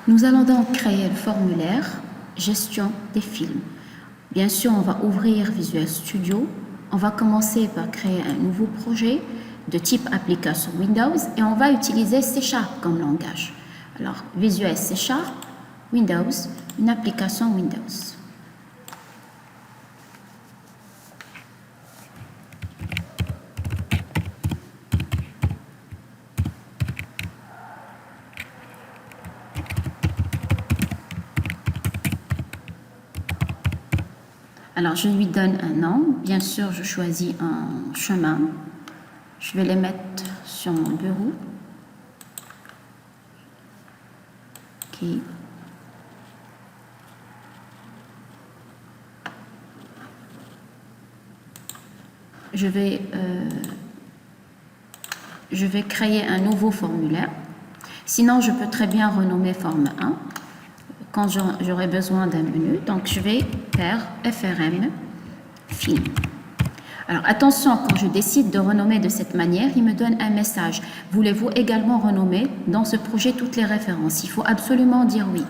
Nous allons donc créer le formulaire gestion des films. Bien sûr, on va ouvrir Visual Studio. On va commencer par créer un nouveau projet de type application Windows et on va utiliser C# comme langage. Alors, Visual C#, Windows, une application Windows. Alors, je lui donne un nom. Bien sûr, je choisis un chemin. Je vais les mettre sur mon bureau. OK. Je vais créer un nouveau formulaire. Sinon, je peux très bien renommer forme 1 quand j'aurai besoin d'un menu. Donc, je vais faire FRM film. Alors, attention, quand je décide de renommer de cette manière, il me donne un message. Voulez-vous également renommer dans ce projet toutes les références? Il faut absolument dire oui.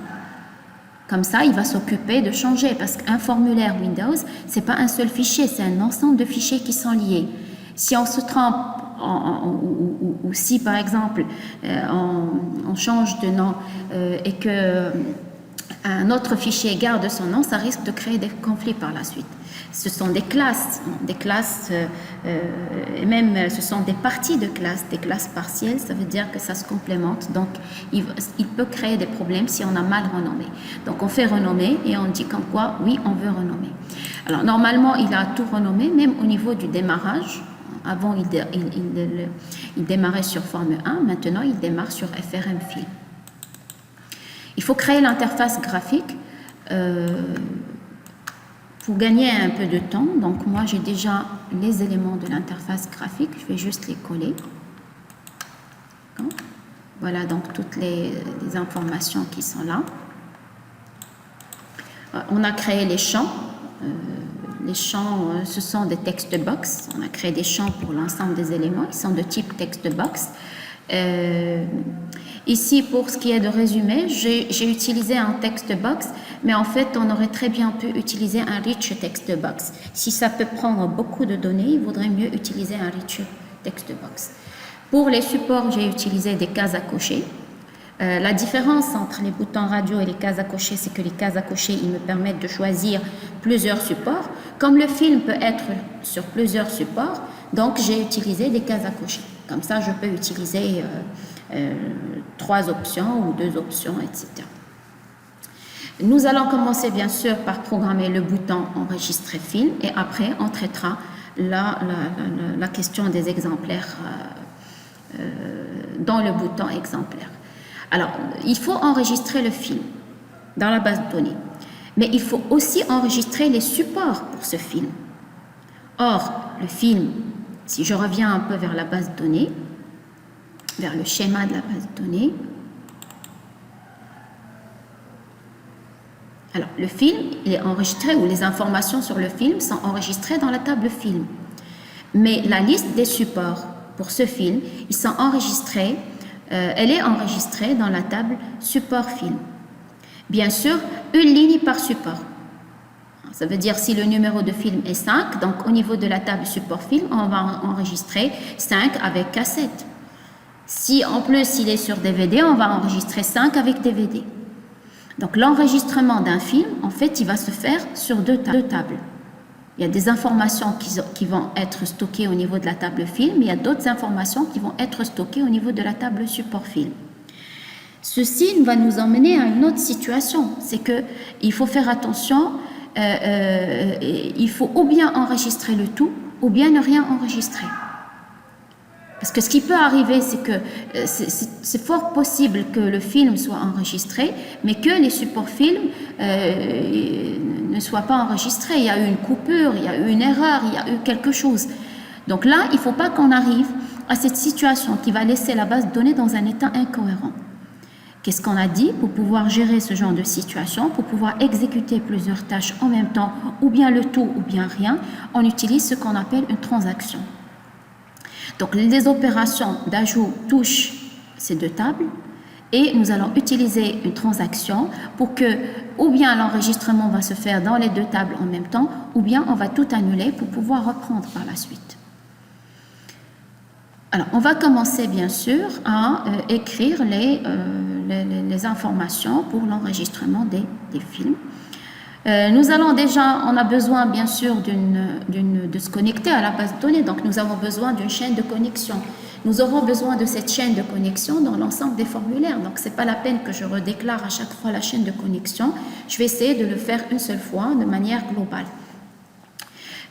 Comme ça, il va s'occuper de changer parce qu'un formulaire Windows, ce n'est pas un seul fichier, c'est un ensemble de fichiers qui sont liés. Si on se trompe ou si, par exemple, on change de nom et que un autre fichier garde son nom, ça risque de créer des conflits par la suite. Ce sont des classes et même ce sont des parties de classes, des classes partielles, ça veut dire que ça se complémente. Donc, il peut créer des problèmes si on a mal renommé. Donc, on fait renommer et on dit comme quoi, oui, on veut renommer. Alors, normalement, il a tout renommé, même au niveau du démarrage. Avant, il démarrait sur forme 1, maintenant, il démarre sur FRM Film. Il faut créer l'interface graphique pour gagner un peu de temps. Donc, moi, j'ai déjà les éléments de l'interface graphique. Je vais juste les coller. Voilà donc toutes les informations qui sont là. On a créé les champs. Les champs, ce sont des text box. On a créé des champs pour l'ensemble des éléments. Ils sont de type text box. Ici, pour ce qui est de résumé, j'ai utilisé un text box, mais en fait, on aurait très bien pu utiliser un rich text box. Si ça peut prendre beaucoup de données, il vaudrait mieux utiliser un rich text box. Pour les supports, j'ai utilisé des cases à cocher. La différence entre les boutons radio et les cases à cocher, c'est que les cases à cocher, ils me permettent de choisir plusieurs supports. Comme le film peut être sur plusieurs supports, donc j'ai utilisé des cases à cocher. Comme ça, je peux utiliser 3 options ou 2 options, etc. Nous allons commencer bien sûr par programmer le bouton enregistrer film et après on traitera la question des exemplaires dans le bouton exemplaire. Alors, il faut enregistrer le film dans la base de données, mais il faut aussi enregistrer les supports pour ce film. Or, le film, si je reviens un peu vers la base de données, vers le schéma de la base de données. Alors, le film, il est enregistré, ou les informations sur le film sont enregistrées dans la table film. Mais la liste des supports pour ce film, ils sont enregistrés, elle est enregistrée dans la table support film. Bien sûr, une ligne par support. Ça veut dire si le numéro de film est 5, donc au niveau de la table support film, on va enregistrer 5 avec cassette. Si en plus il est sur DVD, on va enregistrer 5 avec DVD. Donc l'enregistrement d'un film, en fait, il va se faire sur deux tables. Il y a des informations qui vont être stockées au niveau de la table film, mais il y a d'autres informations qui vont être stockées au niveau de la table support film. Ceci va nous emmener à une autre situation, c'est qu'il faut faire attention, il faut ou bien enregistrer le tout, ou bien ne rien enregistrer. Parce que ce qui peut arriver, c'est que c'est fort possible que le film soit enregistré, mais que les supports films ne soient pas enregistrés. Il y a eu une coupure, il y a eu une erreur, il y a eu quelque chose. Donc là, il ne faut pas qu'on arrive à cette situation qui va laisser la base de données dans un état incohérent. Qu'est-ce qu'on a dit? Pour pouvoir gérer ce genre de situation, pour pouvoir exécuter plusieurs tâches en même temps, ou bien le tout, ou bien rien, on utilise ce qu'on appelle une transaction. Donc, les opérations d'ajout touchent ces deux tables et nous allons utiliser une transaction pour que ou bien l'enregistrement va se faire dans les deux tables en même temps, ou bien on va tout annuler pour pouvoir reprendre par la suite. Alors, on va commencer bien sûr à écrire les informations pour l'enregistrement des films. Nous allons déjà, on a besoin bien sûr de se connecter à la base de données, donc nous avons besoin d'une chaîne de connexion. Nous aurons besoin de cette chaîne de connexion dans l'ensemble des formulaires, donc ce n'est pas la peine que je redéclare à chaque fois la chaîne de connexion. Je vais essayer de le faire une seule fois de manière globale.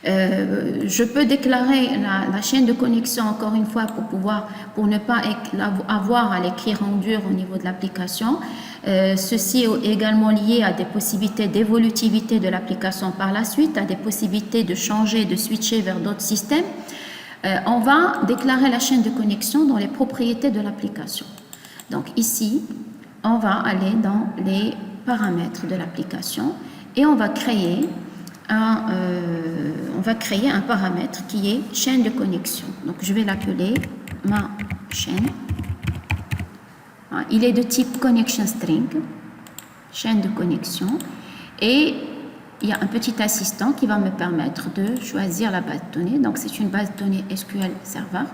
Je peux déclarer la chaîne de connexion encore une fois pour ne pas avoir à l'écrire en dur au niveau de l'application. Ceci est également lié à des possibilités d'évolutivité de l'application par la suite, à des possibilités de changer, de switcher vers d'autres systèmes. On va déclarer la chaîne de connexion dans les propriétés de l'application. Donc ici, on va aller dans les paramètres de l'application et on va créer un paramètre qui est chaîne de connexion. Donc je vais l'appeler ma chaîne. Il est de type connection string, chaîne de connexion, et il y a un petit assistant qui va me permettre de choisir la base de données. Donc c'est une base de données SQL Server.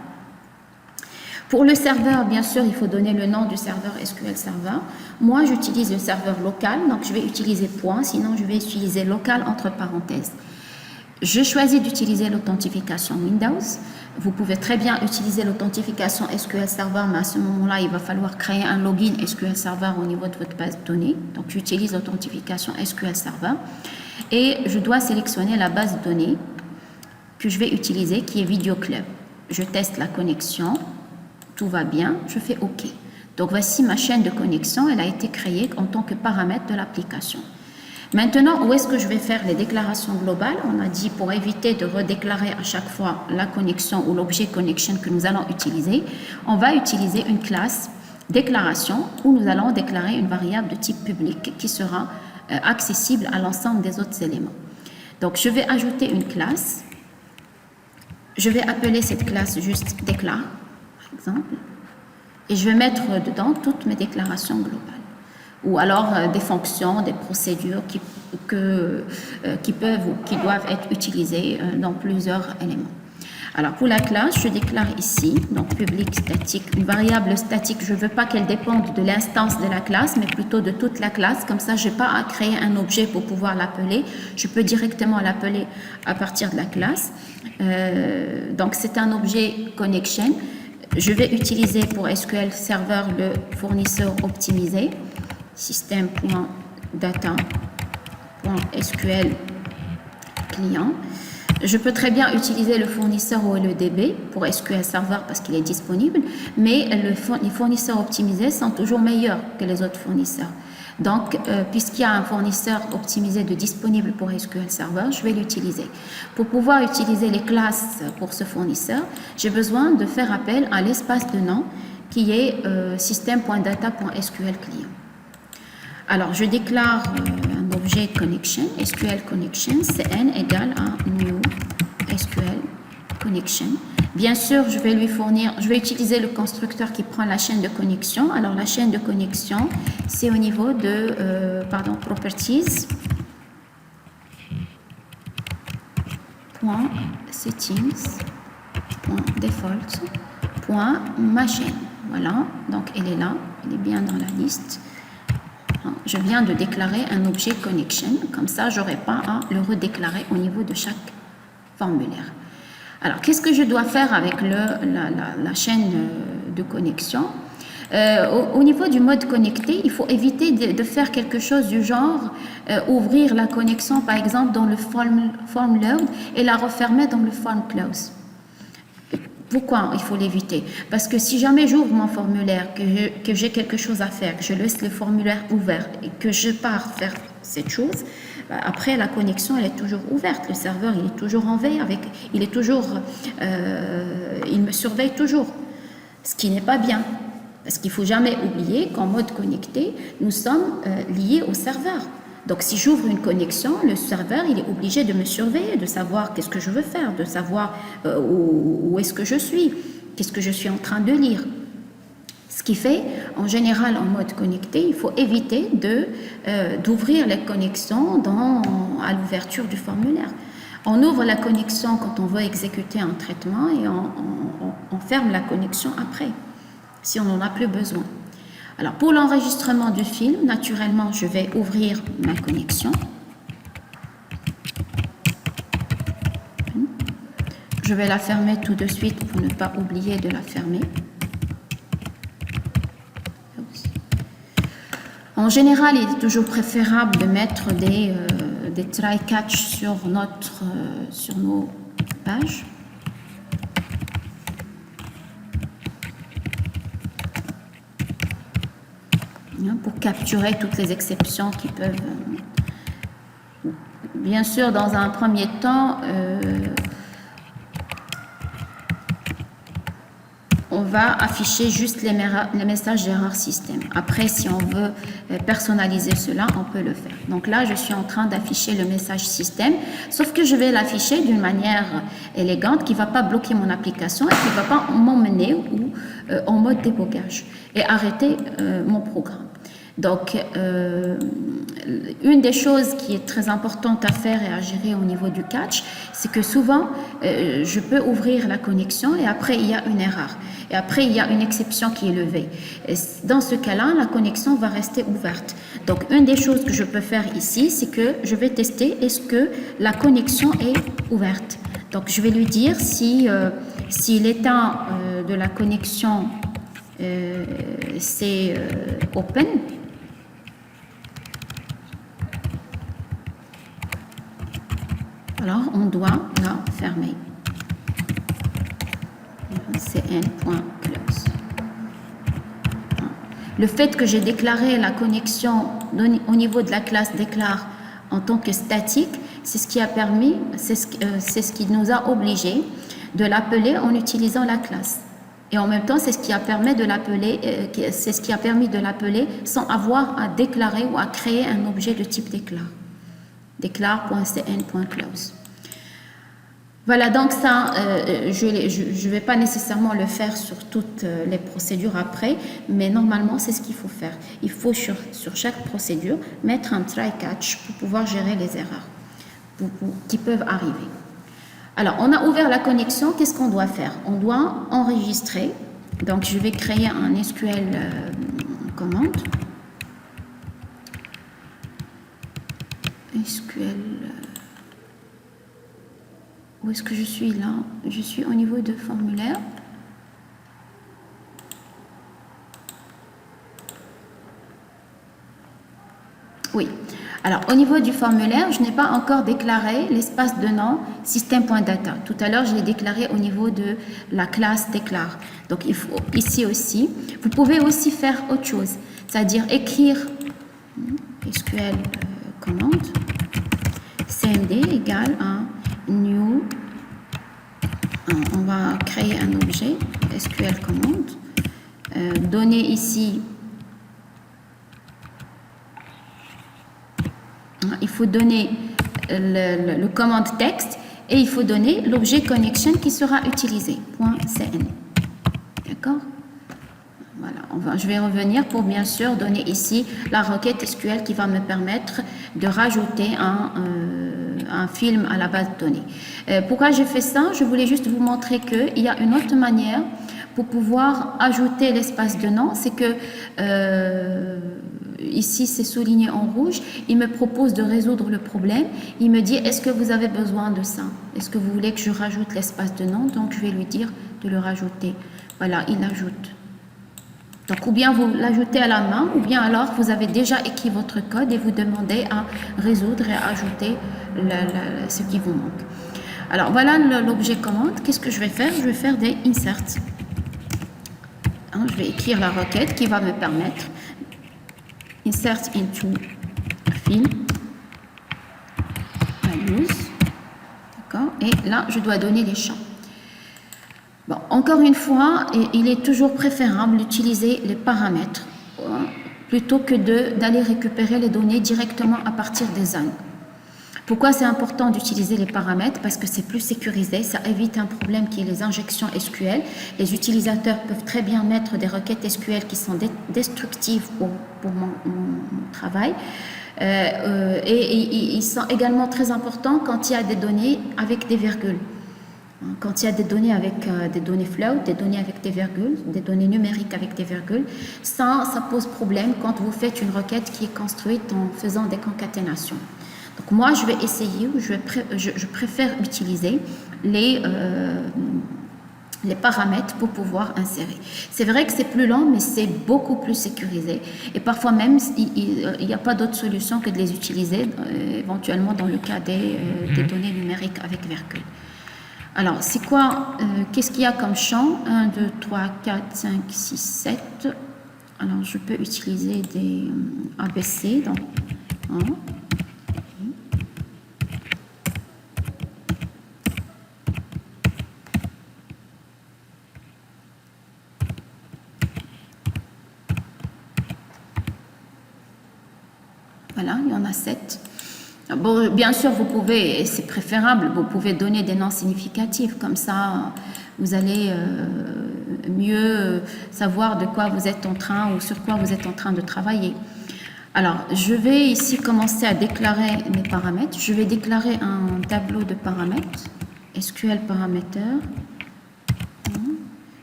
Pour le serveur, bien sûr, il faut donner le nom du serveur SQL Server. Moi, j'utilise le serveur local, donc je vais utiliser point, sinon je vais utiliser local entre parenthèses. Je choisis d'utiliser l'authentification Windows. Vous pouvez très bien utiliser l'authentification SQL Server, mais à ce moment-là, il va falloir créer un login SQL Server au niveau de votre base de données. Donc, j'utilise l'authentification SQL Server et je dois sélectionner la base de données que je vais utiliser, qui est Video Club. Je teste la connexion, tout va bien, je fais OK. Donc, voici ma chaîne de connexion, elle a été créée en tant que paramètre de l'application. Maintenant, où est-ce que je vais faire les déclarations globales? On a dit pour éviter de redéclarer à chaque fois la connexion ou l'objet connection que nous allons utiliser, on va utiliser une classe déclaration où nous allons déclarer une variable de type public qui sera accessible à l'ensemble des autres éléments. Donc, je vais ajouter une classe. Je vais appeler cette classe juste déclare, par exemple, et je vais mettre dedans toutes mes déclarations globales. Ou alors des fonctions, des procédures qui peuvent ou qui doivent être utilisées dans plusieurs éléments. Alors pour la classe, je déclare ici, donc public statique, une variable statique, je ne veux pas qu'elle dépende de l'instance de la classe, mais plutôt de toute la classe, comme ça je n'ai pas à créer un objet pour pouvoir l'appeler, je peux directement l'appeler à partir de la classe. Donc c'est un objet connection. Je vais utiliser pour SQL Server le fournisseur optimisé. Système.data.sql client. Je peux très bien utiliser le fournisseur OLEDB pour SQL Server parce qu'il est disponible, mais les fournisseurs optimisés sont toujours meilleurs que les autres fournisseurs. Donc, puisqu'il y a un fournisseur optimisé de disponible pour SQL Server, je vais l'utiliser. Pour pouvoir utiliser les classes pour ce fournisseur, j'ai besoin de faire appel à l'espace de nom qui est système.data.sql client. Alors, je déclare un objet connection, SQL connection, cn égale à new SQL connection. Bien sûr, je vais utiliser le constructeur qui prend la chaîne de connexion. Alors, la chaîne de connexion, c'est au niveau de, properties, .settings, .default, .ma chaîne. Voilà, donc elle est là, elle est bien dans la liste. Je viens de déclarer un objet connection, comme ça, je n'aurai pas à le redéclarer au niveau de chaque formulaire. Alors, qu'est-ce que je dois faire avec la chaîne de connexion? Au niveau du mode connecté, il faut éviter de faire quelque chose du genre ouvrir la connexion, par exemple, dans le form load et la refermer dans le form close. Pourquoi il faut l'éviter? Parce que si jamais j'ouvre mon formulaire, que j'ai quelque chose à faire, que je laisse le formulaire ouvert et que je pars faire cette chose, après la connexion elle est toujours ouverte, le serveur il est toujours en veille, il me surveille toujours, ce qui n'est pas bien. Parce qu'il ne faut jamais oublier qu'en mode connecté, nous sommes liés au serveur. Donc, si j'ouvre une connexion, le serveur, il est obligé de me surveiller, de savoir qu'est-ce que je veux faire, de savoir où est-ce que je suis, qu'est-ce que je suis en train de lire. Ce qui fait, en général, en mode connecté, il faut éviter d'ouvrir les connexions à l'ouverture du formulaire. On ouvre la connexion quand on veut exécuter un traitement et on ferme la connexion après, si on n'en a plus besoin. Alors, pour l'enregistrement du film, naturellement, je vais ouvrir ma connexion. Je vais la fermer tout de suite pour ne pas oublier de la fermer. En général, il est toujours préférable de mettre des try-catch sur nos pages. Pour capturer toutes les exceptions qui peuvent... Bien sûr, dans un premier temps, on va afficher juste les messages d'erreur système. Après, si on veut personnaliser cela, on peut le faire. Donc là, je suis en train d'afficher le message système, sauf que je vais l'afficher d'une manière élégante qui ne va pas bloquer mon application et qui ne va pas m'emmener en mode débogage et arrêter mon programme. Donc, une des choses qui est très importante à faire et à gérer au niveau du catch, c'est que souvent, je peux ouvrir la connexion et après, il y a une erreur. Et après, il y a une exception qui est levée. Et dans ce cas-là, la connexion va rester ouverte. Donc, une des choses que je peux faire ici, c'est que je vais tester est-ce que la connexion est ouverte. Donc, je vais lui dire si l'état de la connexion c'est open. Alors, on doit la fermer. cn.close. Le fait que j'ai déclaré la connexion au niveau de la classe déclare en tant que statique, c'est ce qui a permis, c'est ce qui nous a obligés de l'appeler en utilisant la classe. Et en même temps, c'est ce qui a permis de l'appeler sans avoir à déclarer ou à créer un objet de type déclare. Déclare.cn.close. Voilà, donc ça, je ne vais pas nécessairement le faire sur toutes les procédures après, mais normalement, c'est ce qu'il faut faire. Il faut sur chaque procédure mettre un try-catch pour pouvoir gérer les erreurs qui peuvent arriver. Alors, on a ouvert la connexion, qu'est-ce qu'on doit faire? On doit enregistrer. Donc, je vais créer un SQL commande. SQL... Où est-ce que je suis là? Je suis au niveau de formulaire. Oui. Alors, au niveau du formulaire, je n'ai pas encore déclaré l'espace de nom système.data. Tout à l'heure, je l'ai déclaré au niveau de la classe déclare. Donc, il faut ici aussi. Vous pouvez aussi faire autre chose, c'est-à-dire écrire SQL commande cmd égale un new. On va créer un objet SQL commande. Donner ici. Il faut donner le commande texte et il faut donner l'objet connection qui sera utilisé, .cn. D'accord? Voilà, je vais revenir pour bien sûr donner ici la requête SQL qui va me permettre de rajouter un film à la base de données. Pourquoi j'ai fait ça? Je voulais juste vous montrer qu'il y a une autre manière pour pouvoir ajouter l'espace de nom, c'est que ici c'est souligné en rouge, il me propose de résoudre le problème, il me dit est-ce que vous avez besoin de ça? Est-ce que vous voulez que je rajoute l'espace de nom? Donc je vais lui dire de le rajouter. Voilà, il l'ajoute. Donc ou bien vous l'ajoutez à la main, ou bien alors vous avez déjà écrit votre code et vous demandez à résoudre et à ajouter ce qui vous manque. Alors voilà l'objet commande. Qu'est-ce que je vais faire? Je vais faire des inserts. Je vais écrire la requête qui va me permettre insert into film values. D'accord? Et là, je dois donner les champs. Bon, encore une fois, il est toujours préférable d'utiliser les paramètres plutôt que d'aller récupérer les données directement à partir des zones. Pourquoi c'est important d'utiliser les paramètres? Parce que c'est plus sécurisé, ça évite un problème qui est les injections SQL. Les utilisateurs peuvent très bien mettre des requêtes SQL qui sont destructives pour mon travail. Et ils sont également très importants quand il y a des données avec des virgules. Quand il y a des données avec des données float, des données avec des virgules, des données numériques avec des virgules, ça pose problème quand vous faites une requête qui est construite en faisant des concaténations. Donc moi, je vais essayer, je préfère utiliser les paramètres pour pouvoir insérer. C'est vrai que c'est plus lent, mais c'est beaucoup plus sécurisé. Et parfois même, il n'y a pas d'autre solution que de les utiliser, éventuellement dans le cas des données numériques avec virgule. Alors, c'est quoi, qu'est-ce qu'il y a comme champ? 1, 2, 3, 4, 5, 6, 7. Alors, je peux utiliser des ABC. Donc, voilà, il y en a 7. Bon, bien sûr, vous pouvez, et c'est préférable, vous pouvez donner des noms significatifs, comme ça, vous allez mieux savoir de quoi vous êtes en train ou sur quoi vous êtes en train de travailler. Alors, je vais ici commencer à déclarer mes paramètres. Je vais déclarer un tableau de paramètres, SQL parameter.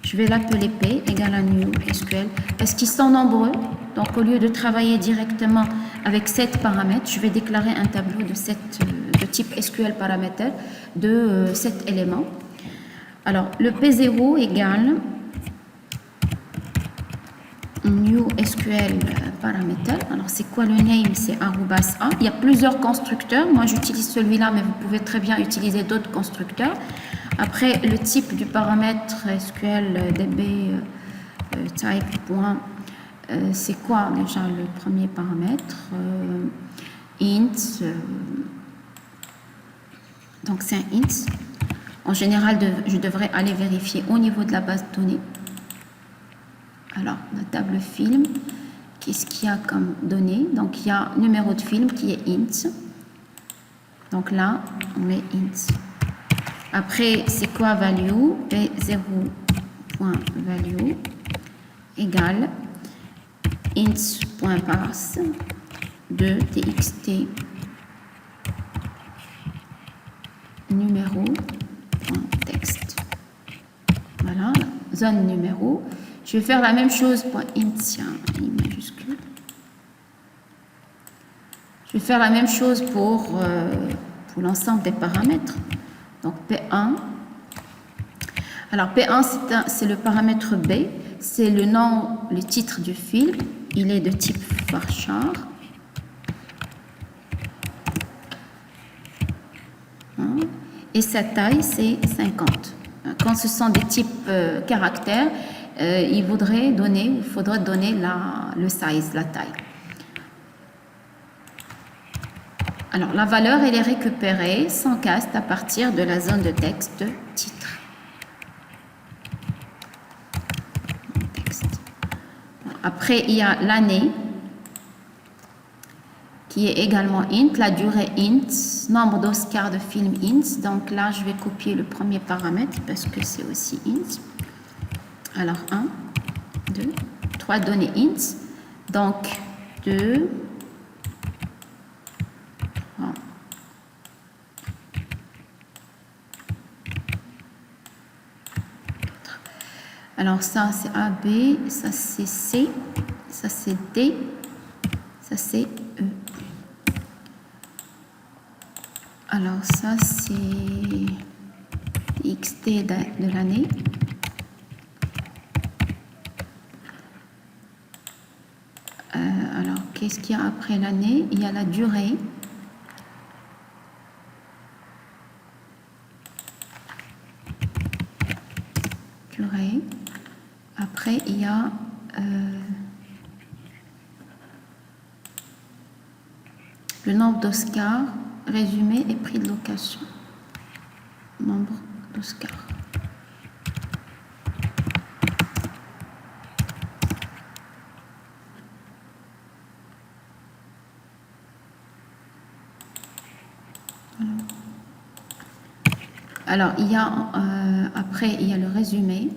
Je vais l'appeler P égale à new SQL parce qu'ils sont nombreux. Donc, au lieu de travailler directement avec 7 paramètres, je vais déclarer un tableau de type SQL parameter de 7 éléments. Alors, le P0 égale new SQL parameter. Alors, c'est quoi le name? C'est arrobas A. Il y a plusieurs constructeurs. Moi, j'utilise celui-là, mais vous pouvez très bien utiliser d'autres constructeurs. Après, le type du paramètre SQL DB type point, c'est quoi déjà le premier paramètre? Int. Donc, c'est un int. En général, je devrais aller vérifier au niveau de la base de données. Alors, la table film, qu'est-ce qu'il y a comme données? Donc, il y a numéro de film qui est int. Donc là, on met int. Après, c'est quoi value? P0.value égale int.parse de txt numéro.text. Voilà, zone numéro. Je vais faire la même chose pour int, i majuscule. Je vais faire la même chose pour l'ensemble des paramètres. Donc P1. Alors P1, c'est le paramètre B. C'est le nom, le titre du fil. Il est de type varchar. Et sa taille, c'est 50. Quand ce sont des types caractères, il faudrait donner le size, la taille. Alors, la valeur, elle est récupérée sans cast à partir de la zone de texte titre. Après, il y a l'année qui est également int, la durée int, nombre d'Oscars de film int. Donc là, je vais copier le premier paramètre parce que c'est aussi int. Alors, 1, 2, 3 données int. Donc, 2, 3. Alors, ça, c'est A, B, ça, c'est C, ça, c'est D, ça, c'est E. Alors, ça, c'est XT de l'année. Alors, qu'est-ce qu'il y a après l'année? Il y a la durée. Après, il y a le nombre d'Oscars, résumé et prix de location. Nombre d'Oscars. Alors, il y a, après, il y a le résumé.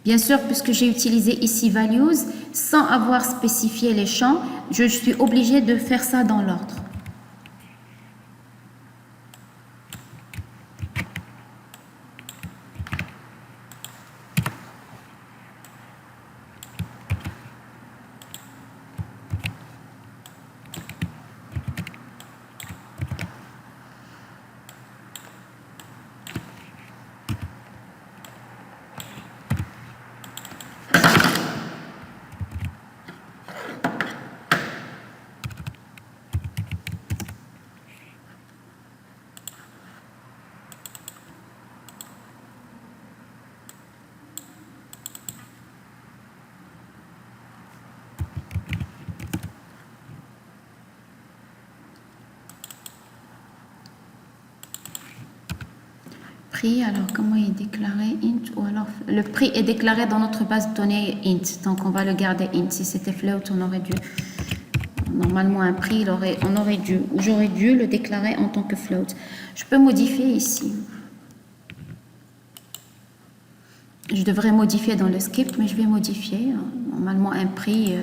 Bien sûr, puisque j'ai utilisé ici values, sans avoir spécifié les champs, je suis obligée de faire ça dans l'ordre. Alors, comment il est déclaré int ou alors le prix est déclaré dans notre base de données int, donc on va le garder int. Si c'était float, on aurait dû normalement un prix, j'aurais dû le déclarer en tant que float. Je peux modifier ici. Je devrais modifier dans le script, mais je vais modifier. Normalement un prix,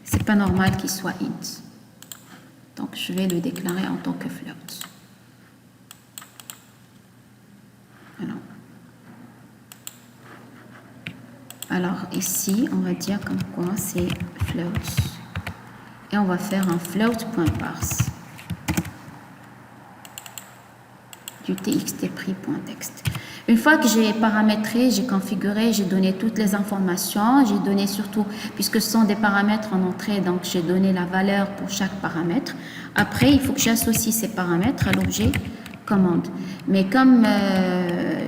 c'est pas normal qu'il soit int, donc je vais le déclarer en tant que float. Alors ici, on va dire comme quoi c'est float. Et on va faire un float.parse du txt_prix.text. Une fois que j'ai paramétré, j'ai configuré, j'ai donné toutes les informations, j'ai donné surtout, puisque ce sont des paramètres en entrée, donc j'ai donné la valeur pour chaque paramètre. Après, il faut que j'associe ces paramètres à l'objet commande. Mais comme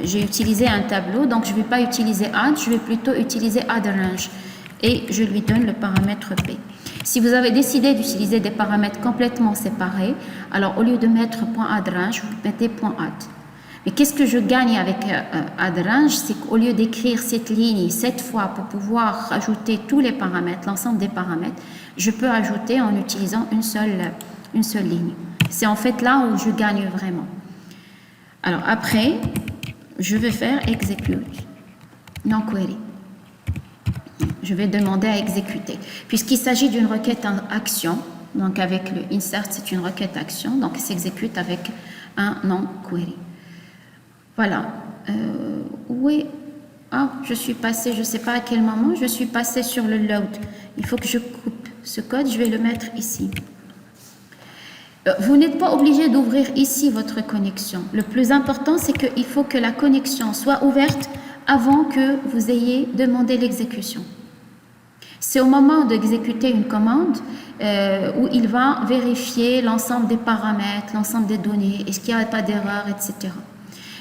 j'ai utilisé un tableau, donc je ne vais pas utiliser add, je vais plutôt utiliser addRange et je lui donne le paramètre P. Si vous avez décidé d'utiliser des paramètres complètement séparés, alors au lieu de mettre .addRange, vous mettez .add. Mais qu'est-ce que je gagne avec addRange? C'est qu'au lieu d'écrire cette ligne 7 fois pour pouvoir ajouter tous les paramètres, l'ensemble des paramètres, je peux ajouter en utilisant une seule ligne. C'est en fait là où je gagne vraiment. Alors après, je vais faire execute, non query. Je vais demander à exécuter. Puisqu'il s'agit d'une requête en action, donc avec le insert, c'est une requête action, donc il s'exécute avec un non query. Voilà. Oui. Ah, je suis passée, je ne sais pas à quel moment, je suis passée sur le load. Il faut que je coupe ce code, je vais le mettre ici. Vous n'êtes pas obligé d'ouvrir ici votre connexion. Le plus important, c'est qu'il faut que la connexion soit ouverte avant que vous ayez demandé l'exécution. C'est au moment d'exécuter une commande où il va vérifier l'ensemble des paramètres, l'ensemble des données, est-ce qu'il n'y a pas d'erreur, etc.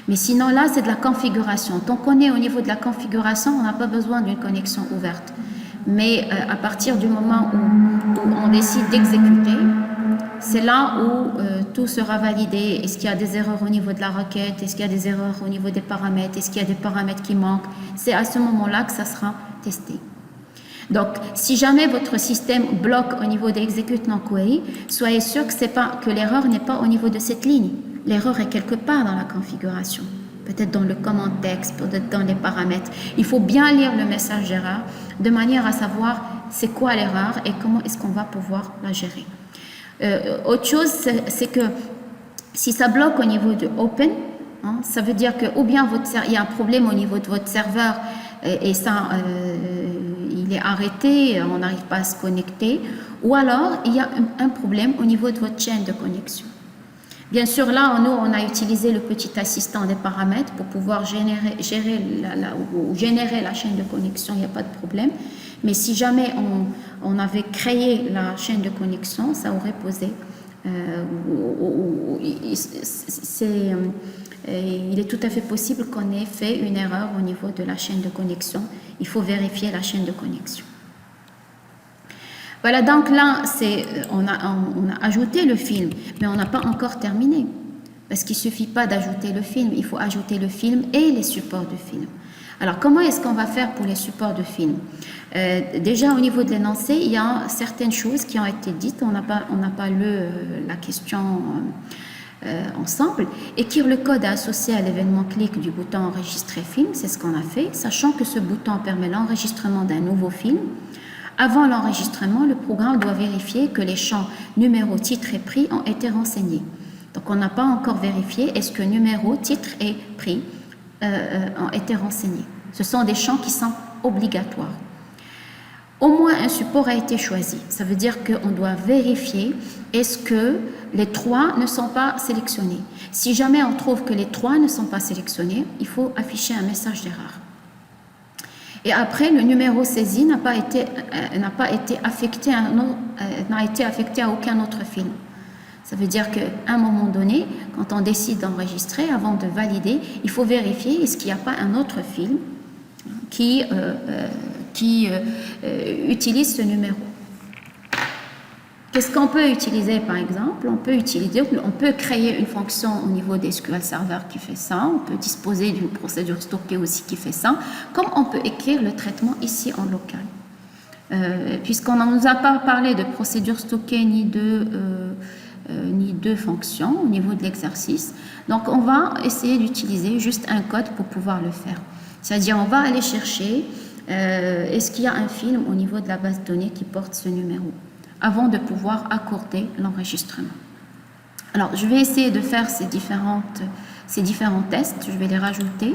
Mais sinon, là, c'est de la configuration. Tant qu'on est au niveau de la configuration, on n'a pas besoin d'une connexion ouverte. Mais à partir du moment où on décide d'exécuter, c'est là où tout sera validé. Est-ce qu'il y a des erreurs au niveau de la requête? Est-ce qu'il y a des erreurs au niveau des paramètres? Est-ce qu'il y a des paramètres qui manquent? C'est à ce moment-là que ça sera testé. Donc, si jamais votre système bloque au niveau d'execute non query, soyez sûr que l'erreur n'est pas au niveau de cette ligne. L'erreur est quelque part dans la configuration. Peut-être dans le command texte, peut-être dans les paramètres. Il faut bien lire le message d'erreur de manière à savoir c'est quoi l'erreur et comment est-ce qu'on va pouvoir la gérer. Autre chose, c'est que si ça bloque au niveau de open, hein, ça veut dire que ou bien il y a un problème au niveau de votre serveur et ça, il est arrêté, on n'arrive pas à se connecter, ou alors il y a un problème au niveau de votre chaîne de connexion. Bien sûr, là, nous, on a utilisé le petit assistant des paramètres pour pouvoir générer la chaîne de connexion, il n'y a pas de problème. Mais si jamais on avait créé la chaîne de connexion, ça aurait posé... il est tout à fait possible qu'on ait fait une erreur au niveau de la chaîne de connexion. Il faut vérifier la chaîne de connexion. Voilà, donc là, on a ajouté le film, mais on n'a pas encore terminé. Parce qu'il ne suffit pas d'ajouter le film, il faut ajouter le film et les supports de film. Alors, comment est-ce qu'on va faire pour les supports de film? Déjà, au niveau de l'énoncé, il y a certaines choses qui ont été dites. On n'a pas lu la question ensemble. Écrire le code associé à l'événement clic du bouton enregistrer film, c'est ce qu'on a fait, sachant que ce bouton permet l'enregistrement d'un nouveau film. Avant l'enregistrement, le programme doit vérifier que les champs numéro, titre et prix ont été renseignés. Donc on n'a pas encore vérifié est-ce que numéro, titre et prix ont été renseignés. Ce sont des champs qui sont obligatoires. Au moins un support a été choisi. Ça veut dire qu'on doit vérifier est-ce que les trois ne sont pas sélectionnés. Si jamais on trouve que les trois ne sont pas sélectionnés, il faut afficher un message d'erreur. Et après, le numéro saisi n'a pas été affecté à aucun autre film. Ça veut dire qu'à un moment donné, quand on décide d'enregistrer, avant de valider, il faut vérifier est-ce qu'il n'y a pas un autre film qui utilise ce numéro. Qu'est-ce qu'on peut utiliser par exemple? On peut créer une fonction au niveau des SQL Server qui fait ça, on peut disposer d'une procédure stockée aussi qui fait ça, comme on peut écrire le traitement ici en local. Puisqu'on ne nous a pas parlé de procédure stockée ni de fonctions au niveau de l'exercice, donc on va essayer d'utiliser juste un code pour pouvoir le faire. C'est-à-dire on va aller chercher est-ce qu'il y a un film au niveau de la base de données qui porte ce numéro avant de pouvoir accorder l'enregistrement. Alors, je vais essayer de faire ces différents tests. Je vais les rajouter.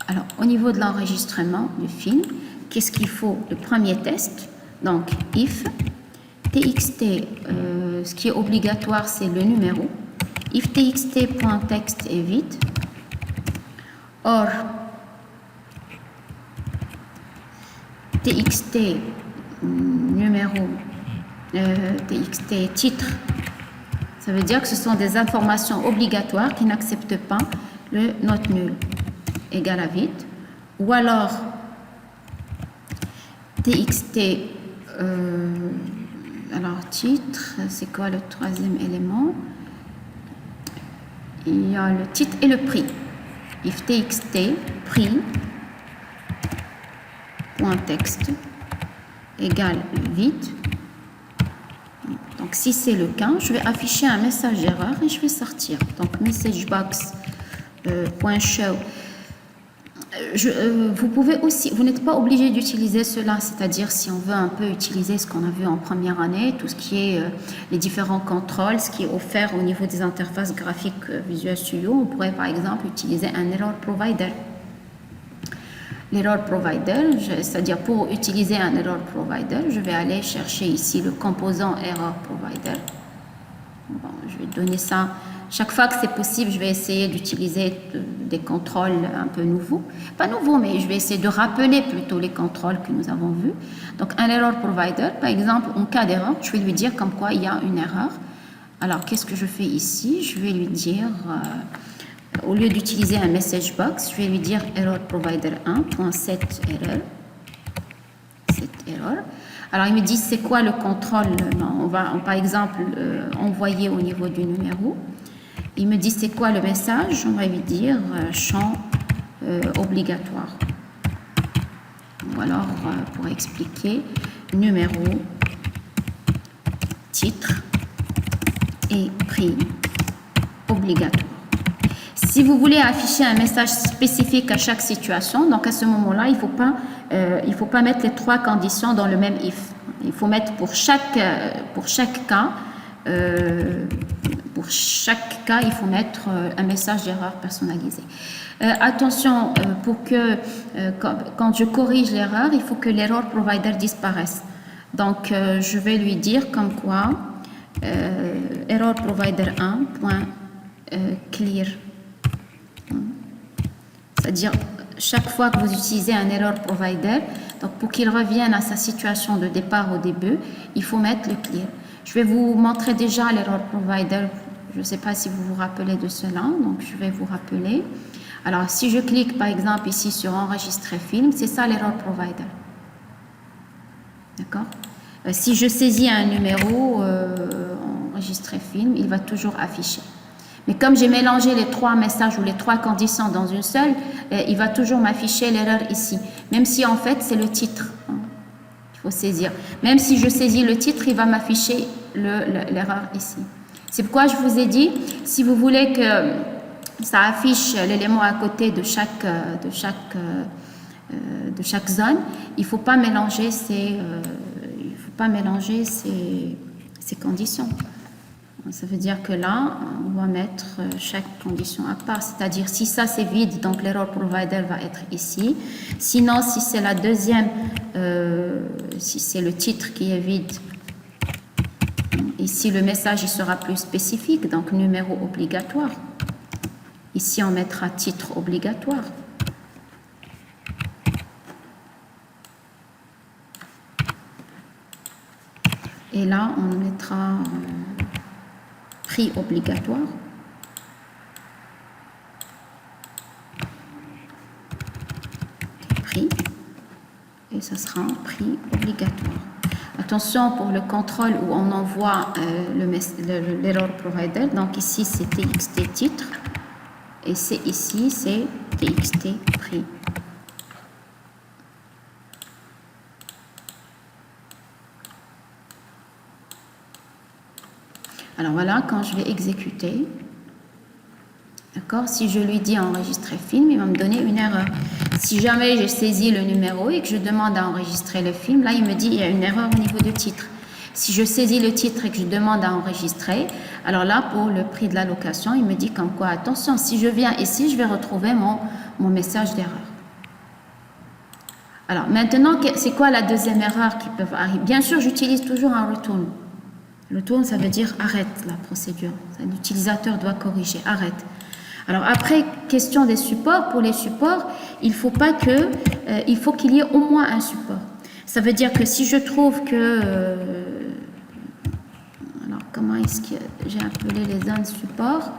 Alors, au niveau de l'enregistrement du film, qu'est-ce qu'il faut? Le premier test, donc if txt, ce qui est obligatoire, c'est le numéro. If txt.text est vide, or txt numéro, txt titre, ça veut dire que ce sont des informations obligatoires qui n'acceptent pas le note nul égale à vide, ou alors txt, alors titre, c'est quoi le troisième élément? Il y a le titre et le prix. If txt prix point texte égale vide. Donc si c'est le cas, je vais afficher un message d'erreur et je vais sortir. Donc messagebox.show. Vous pouvez aussi, vous n'êtes pas obligé d'utiliser cela, c'est-à-dire si on veut un peu utiliser ce qu'on a vu en première année, tout ce qui est les différents contrôles, ce qui est offert au niveau des interfaces graphiques Visual Studio, on pourrait par exemple utiliser un error provider. L'error provider, c'est-à-dire pour utiliser un error provider, je vais aller chercher ici le composant error provider. Bon, je vais donner ça. Chaque fois que c'est possible, je vais essayer d'utiliser des contrôles un peu nouveaux. Pas nouveaux, mais je vais essayer de rappeler plutôt les contrôles que nous avons vus. Donc, un error provider, par exemple, en cas d'erreur, je vais lui dire comme quoi il y a une erreur. Alors, qu'est-ce que je fais ici? Je vais lui dire, au lieu d'utiliser un message box, je vais lui dire error provider 1.set error. Alors, il me dit c'est quoi le contrôle? On va, par exemple, envoyer au niveau du numéro. Il me dit c'est quoi le message? On va lui dire champ obligatoire. Ou alors, pour expliquer, numéro, titre et prix obligatoire. Si vous voulez afficher un message spécifique à chaque situation, donc à ce moment-là, il ne faut pas mettre les trois conditions dans le même if. Il faut mettre pour chaque cas, il faut mettre un message d'erreur personnalisé. Attention, pour que quand je corrige l'erreur, il faut que l'error provider disparaisse. Donc, je vais lui dire comme quoi error provider 1.clear. C'est-à-dire, chaque fois que vous utilisez un error provider, donc pour qu'il revienne à sa situation de départ au début, il faut mettre le clear. Je vais vous montrer déjà l'error provider. Je ne sais pas si vous vous rappelez de cela, donc je vais vous rappeler. Alors, si je clique par exemple ici sur enregistrer film, c'est ça l'error provider. D'accord? Si je saisis un numéro enregistrer film, il va toujours afficher. Mais comme j'ai mélangé les trois messages ou les trois conditions dans une seule, il va toujours m'afficher l'erreur ici. Même si en fait c'est le titre. Il faut saisir. Même si je saisis le titre, il va m'afficher l'erreur ici. C'est pourquoi je vous ai dit, si vous voulez que ça affiche l'élément à côté de chaque zone, il ne faut pas mélanger ces conditions. Ça veut dire que là, on va mettre chaque condition à part. C'est-à-dire, si ça c'est vide, donc l'error provider va être ici. Sinon, si c'est la deuxième, si c'est le titre qui est vide, ici le message il sera plus spécifique, donc numéro obligatoire. Ici, on mettra titre obligatoire. Et là, on mettra prix obligatoire. Prix. Et ça sera un prix obligatoire. Attention pour le contrôle où on envoie l'error provider. Donc ici, c'est TXT titre. Et c'est ici, c'est TXT prix. Alors voilà, quand je vais exécuter, d'accord, si je lui dis enregistrer film, il va me donner une erreur. Si jamais j'ai saisi le numéro et que je demande à enregistrer le film, là il me dit il y a une erreur au niveau du titre. Si je saisis le titre et que je demande à enregistrer, alors là pour le prix de la location, il me dit comme quoi attention, si je viens ici, je vais retrouver mon message d'erreur. Alors maintenant, c'est quoi la deuxième erreur qui peut arriver? Bien sûr, j'utilise toujours un return. Return, ça veut dire arrête la procédure. L'utilisateur doit corriger, arrête. Alors après, question des supports. Pour les supports, il faut qu'il y ait au moins un support. Ça veut dire que si je trouve que... alors comment est-ce que j'ai appelé les zones support?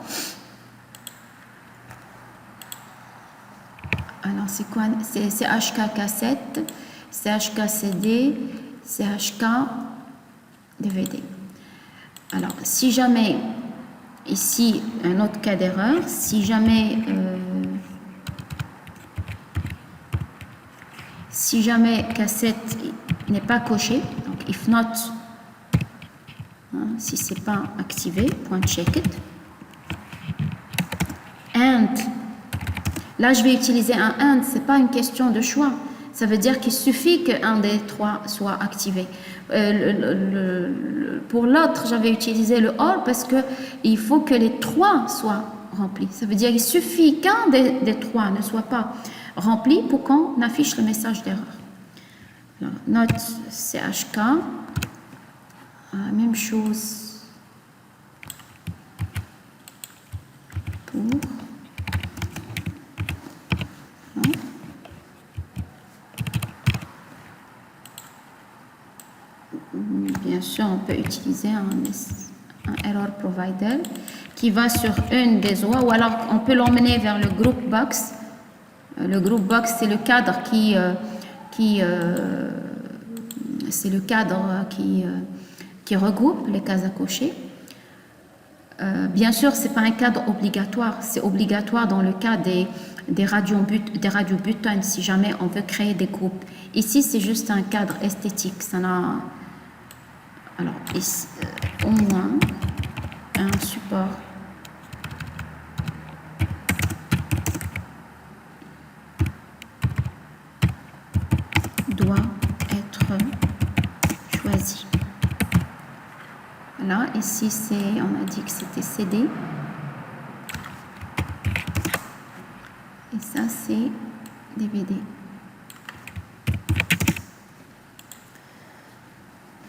Alors c'est quoi? C'est CHK cassette, CHK CD, CHK DVD. Alors, si jamais, ici, un autre cas d'erreur, si jamais cassette n'est pas coché, donc if not, hein, si c'est pas activé, point check it. And, là je vais utiliser un and, c'est pas une question de choix. Ça veut dire qu'il suffit qu'un des trois soit activé. Pour l'autre, j'avais utilisé le all parce qu'il faut que les trois soient remplis. Ça veut dire qu'il suffit qu'un des trois ne soit pas rempli pour qu'on affiche le message d'erreur. Note CHK, même chose pour... Bien sûr, on peut utiliser un error provider qui va sur une des OA, ou alors on peut l'emmener vers le group box. Le group box, c'est le cadre qui regroupe les cases à cocher. Bien sûr, c'est pas un cadre obligatoire. C'est obligatoire dans le cas des radios buttons si jamais on veut créer des groupes. Ici, c'est juste un cadre esthétique. Ça n'a... Alors, ici, au moins un support doit être choisi. Voilà, ici, on a dit que c'était CD. Et ça, c'est DVD.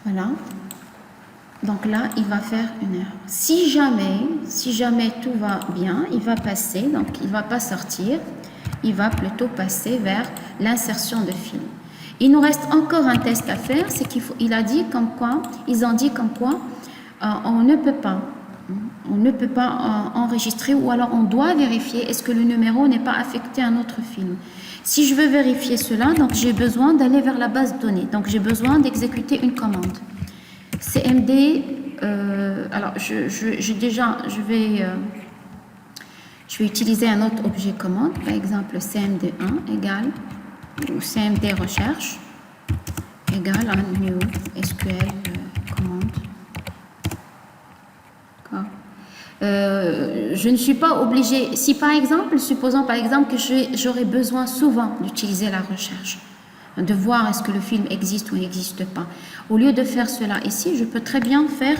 Voilà. Donc là, il va faire une erreur. Si jamais tout va bien, il va passer, donc il ne va pas sortir, il va plutôt passer vers l'insertion de film. Il nous reste encore un test à faire, c'est ils ont dit comme quoi, on ne peut pas enregistrer ou alors on doit vérifier est-ce que le numéro n'est pas affecté à notre film. Si je veux vérifier cela, donc j'ai besoin d'aller vers la base de données, donc j'ai besoin d'exécuter une commande. CMD, alors je vais utiliser un autre objet commande, par exemple CMD1 égale, ou CMD recherche égale un new SQL commande. D'accord. je ne suis pas obligée. Si par exemple, supposons par exemple que j'aurais besoin souvent d'utiliser la recherche, de voir est-ce que le film existe ou n'existe pas. Au lieu de faire cela ici, je peux très bien faire,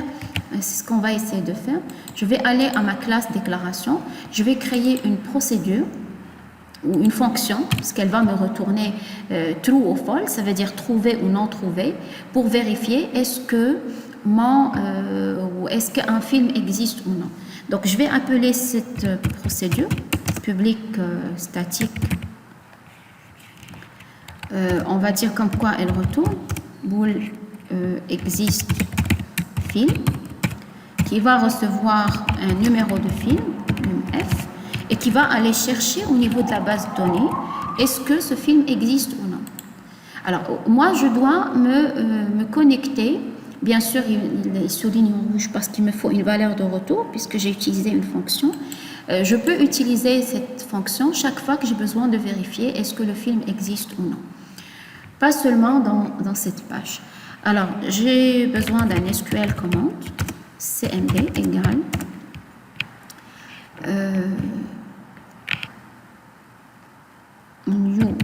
c'est ce qu'on va essayer de faire, je vais aller à ma classe déclaration, je vais créer une procédure ou une fonction, parce qu'elle va me retourner true ou false, ça veut dire trouver ou non trouver, pour vérifier est-ce que est-ce qu'un film existe ou non. Donc je vais appeler cette procédure public statique. On va dire comme quoi elle retourne bool existe film, qui va recevoir un numéro de film, F, et qui va aller chercher au niveau de la base de données, est-ce que ce film existe ou non. Alors, moi, je dois me connecter. Bien sûr, il souligne en rouge parce qu'il me faut une valeur de retour, puisque j'ai utilisé une fonction. Je peux utiliser cette fonction chaque fois que j'ai besoin de vérifier est-ce que le film existe ou non. Pas seulement dans cette page. Alors, j'ai besoin d'un SQL command, cmd égale new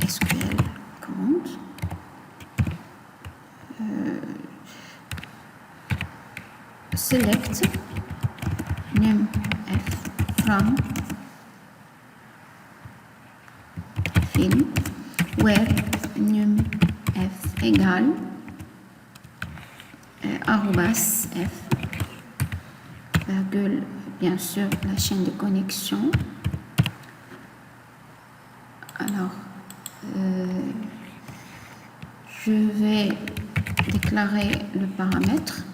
SQL command select num f from film where num f égale arrobas f virgule bien sûr la chaîne de connexion. Alors je vais déclarer le paramètre.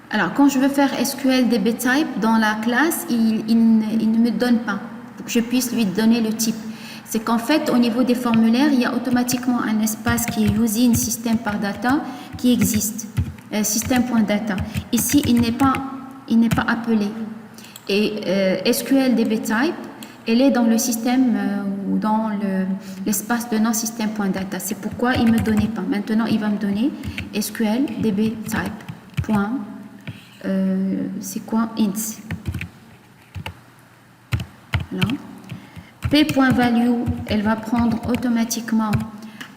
Alors, quand je veux faire SQL DB type dans la classe, il ne me donne pas pour que je puisse lui donner le type. C'est qu'en fait, au niveau des formulaires, il y a automatiquement un espace qui est using system par data qui existe, system.data. Ici, il n'est pas appelé. Et SQL DB type, elle est dans le système ou dans l'espace de non-system.data. C'est pourquoi il ne me donnait pas. Maintenant, il va me donner SQL DB type. C'est quoi int là. P.value, elle va prendre automatiquement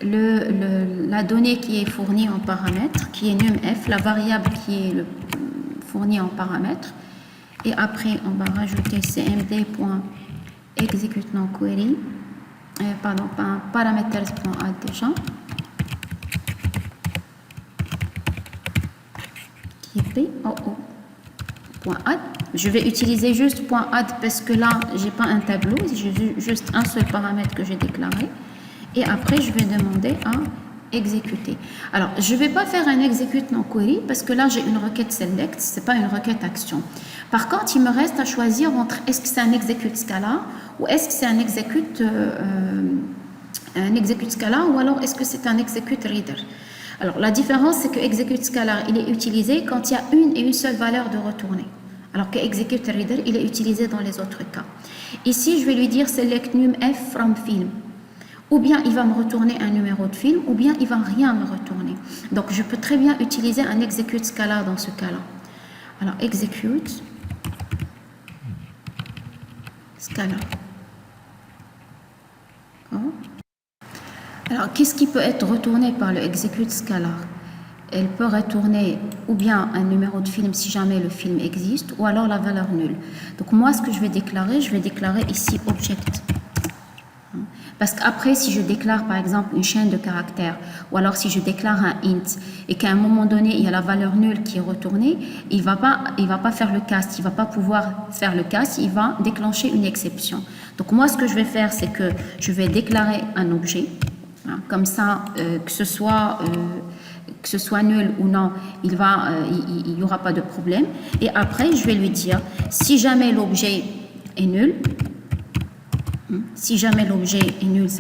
la donnée qui est fournie en paramètre, qui est numF, la variable qui est fournie en paramètre. Et après, on va rajouter cmd.execute non query, pardon, parameters.add déjà, qui est P.add. Je vais utiliser juste .add parce que là, j'ai pas un tableau, j'ai juste un seul paramètre que j'ai déclaré. Et après, je vais demander à exécuter. Alors, je vais pas faire un execute non query parce que là, j'ai une requête select, c'est pas une requête action. Par contre, il me reste à choisir entre est-ce que c'est un execute Scala ou est-ce que c'est un execute Scala ou alors est-ce que c'est un execute reader. Alors, la différence, c'est que execute Scala, il est utilisé quand il y a une seule valeur de retourner. Alors que execute reader, il est utilisé dans les autres cas. Ici, je vais lui dire select num f from film. Ou bien il va me retourner un numéro de film, ou bien il va rien me retourner. Donc, je peux très bien utiliser un execute Scala dans ce cas-là. Alors, execute Scala. Alors, qu'est-ce qui peut être retourné par le execute Scala? Elle peut retourner ou bien un numéro de film si jamais le film existe, ou alors la valeur nulle. Donc moi, ce que je vais déclarer ici object. Parce qu'après, si je déclare par exemple une chaîne de caractères, ou alors si je déclare un int, et qu'à un moment donné, il y a la valeur nulle qui est retournée, il va pas faire le cast, il va pas pouvoir faire le cast, il va déclencher une exception. Donc moi, ce que je vais faire, c'est que je vais déclarer un objet, hein, comme ça, que ce soit nul ou non, il y aura pas de problème. Et après, je vais lui dire, si jamais l'objet est nul, ça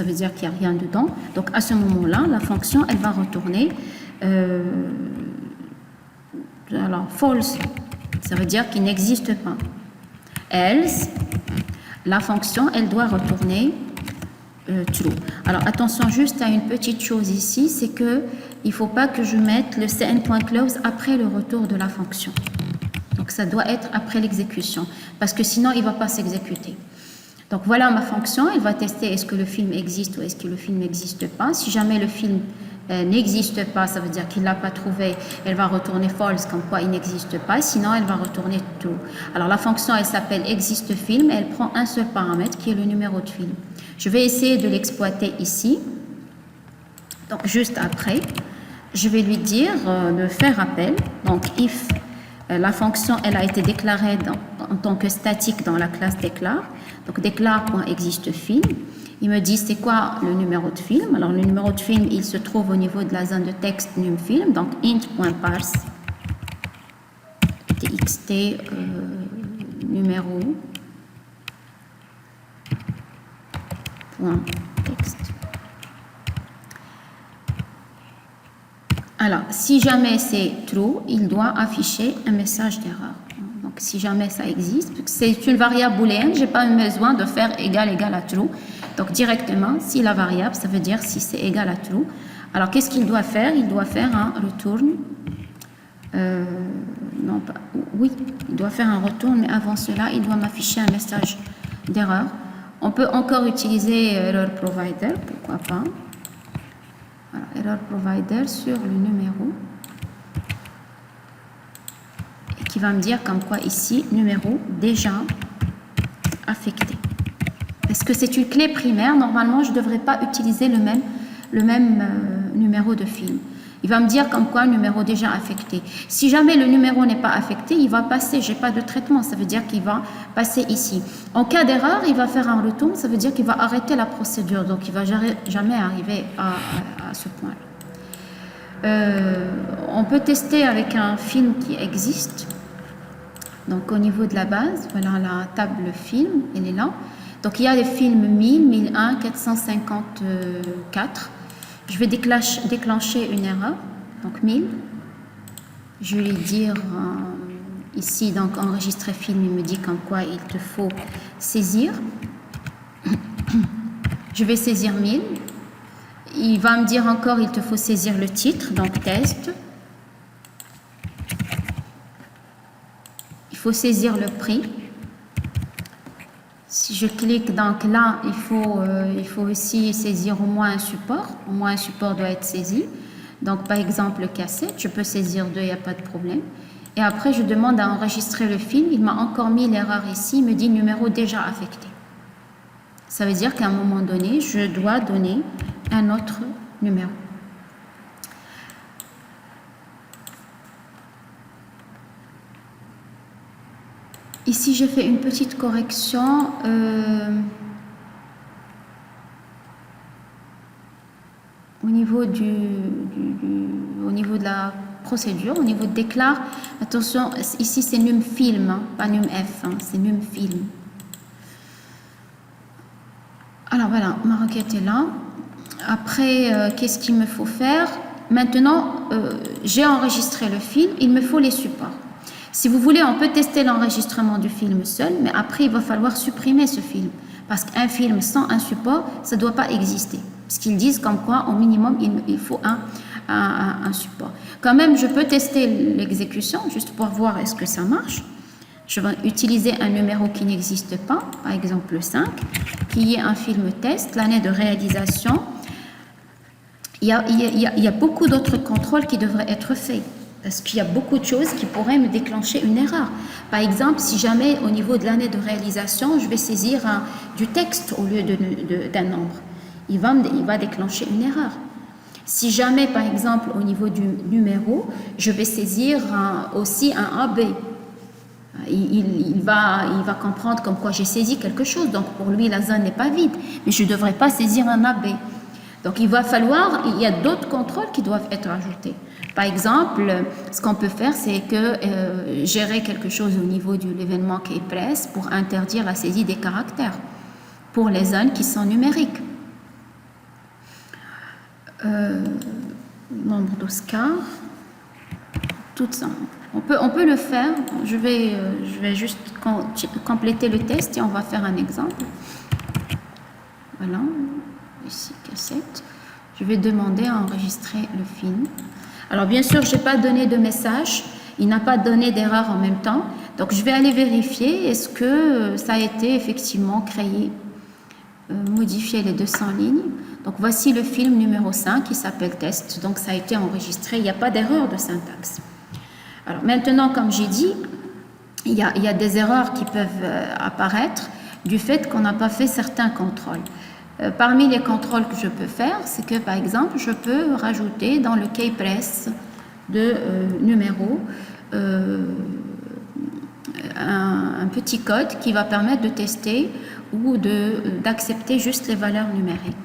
veut dire qu'il n'y a rien dedans. Donc, à ce moment-là, la fonction, elle va retourner alors, false. Ça veut dire qu'il n'existe pas. Else, la fonction, elle doit retourner true. Alors attention juste à une petite chose ici, c'est que il ne faut pas que je mette le cn.close après le retour de la fonction. Donc ça doit être après l'exécution, parce que sinon il ne va pas s'exécuter. Donc voilà ma fonction, elle va tester est-ce que le film existe ou est-ce que le film n'existe pas. Si jamais le film n'existe pas, ça veut dire qu'il ne l'a pas trouvé, elle va retourner false, comme quoi il n'existe pas, sinon elle va retourner true. Alors la fonction, elle s'appelle existFilm, et elle prend un seul paramètre qui est le numéro de film. Je vais essayer de l'exploiter ici. Donc juste après, je vais lui dire de faire appel. Donc if la fonction, elle a été déclarée en tant que statique dans la classe déclare. Donc déclare.existFilm. Il me dit c'est quoi le numéro de film. Alors le numéro de film, il se trouve au niveau de la zone de texte numFilm. Donc int.parse txt numéro .text. Alors si jamais c'est true, il doit afficher un message d'erreur. Donc si jamais ça existe, c'est une variable booléenne, j'ai pas besoin de faire égal à true. Donc directement, si la variable, ça veut dire si c'est égal à true. Alors qu'est-ce qu'il doit faire? Il doit faire un return. Non pas. Oui, il doit faire un return, mais avant cela, il doit m'afficher un message d'erreur. On peut encore utiliser error provider, pourquoi pas. Voilà, error provider sur le numéro. Et qui va me dire comme quoi ici, numéro déjà affecté. Est-ce que c'est une clé primaire? Normalement, je ne devrais pas utiliser le même numéro de film. Il va me dire comme quoi numéro déjà affecté. Si jamais le numéro n'est pas affecté, il va passer, j'ai pas de traitement, ça veut dire qu'il va passer ici. En cas d'erreur, il va faire un retour, ça veut dire qu'il va arrêter la procédure, donc il va jamais arriver à ce point-là. On peut tester avec un film qui existe. Donc au niveau de la base, voilà la table film, elle est là. Donc il y a les films 1000, 1001, 454. Je vais déclencher une erreur, donc 1000. Je vais lui dire ici, donc enregistrer film, il me dit comme quoi il te faut saisir. Je vais saisir 1000. Il va me dire encore il te faut saisir le titre, donc test. Il faut saisir le prix. Si je clique, donc là, il faut aussi saisir au moins un support. Au moins un support doit être saisi. Donc, par exemple, cassette, je peux saisir deux, il n'y a pas de problème. Et après, je demande à enregistrer le film. Il m'a encore mis l'erreur ici. Il me dit numéro déjà affecté. Ça veut dire qu'à un moment donné, je dois donner un autre numéro. Ici, j'ai fait une petite correction. Au niveau de la procédure, au niveau de déclare, attention, ici c'est numFilm, hein, pas numF, hein, c'est numFilm. Alors voilà, ma requête est là. Après, qu'est-ce qu'il me faut faire? Maintenant, j'ai enregistré le film, il me faut les supports. Si vous voulez, on peut tester l'enregistrement du film seul, mais après, il va falloir supprimer ce film. Parce qu'un film sans un support, ça ne doit pas exister. Parce qu'ils disent comme quoi, au minimum, il faut un support. Quand même, je peux tester l'exécution, juste pour voir est-ce que ça marche. Je vais utiliser un numéro qui n'existe pas, par exemple le 5, qui est un film test, l'année de réalisation. Il y a beaucoup d'autres contrôles qui devraient être faits. Parce qu'il y a beaucoup de choses qui pourraient me déclencher une erreur. Par exemple, si jamais au niveau de l'année de réalisation, je vais saisir du texte au lieu d'un nombre, il va déclencher une erreur. Si jamais, par exemple, au niveau du numéro, je vais saisir aussi un AB, il va comprendre comme quoi j'ai saisi quelque chose. Donc pour lui, la zone n'est pas vide, mais je ne devrais pas saisir un AB. Donc il y a d'autres contrôles qui doivent être ajoutés. Par exemple, ce qu'on peut faire, c'est que gérer quelque chose au niveau de l'événement qui est presse pour interdire la saisie des caractères pour les zones qui sont numériques. Nombre d'Oscar, tout simple. On peut le faire. Je vais juste compléter le test et on va faire un exemple. Voilà, ici cassette. Je vais demander à enregistrer le film. Alors bien sûr, je n'ai pas donné de message, il n'a pas donné d'erreur en même temps. Donc je vais aller vérifier est-ce que ça a été effectivement créé, modifier les 200 lignes. Donc voici le film numéro 5 qui s'appelle test. Donc ça a été enregistré, il n'y a pas d'erreur de syntaxe. Alors maintenant, comme j'ai dit, il y a des erreurs qui peuvent apparaître du fait qu'on n'a pas fait certains contrôles. Parmi les contrôles que je peux faire, c'est que par exemple, je peux rajouter dans le keypress de numéro un petit code qui va permettre de tester ou d'accepter juste les valeurs numériques.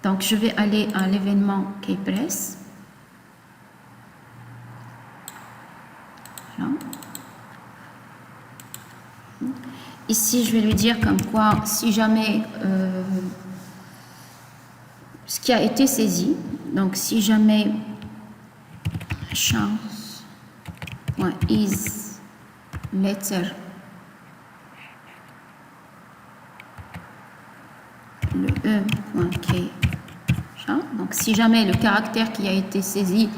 Donc je vais aller à l'événement keypress. Voilà. Ici, je vais lui dire comme quoi, si jamais ce qui a été saisi, donc si jamais chance.is letter le e.key, donc si jamais le caractère qui a été saisi,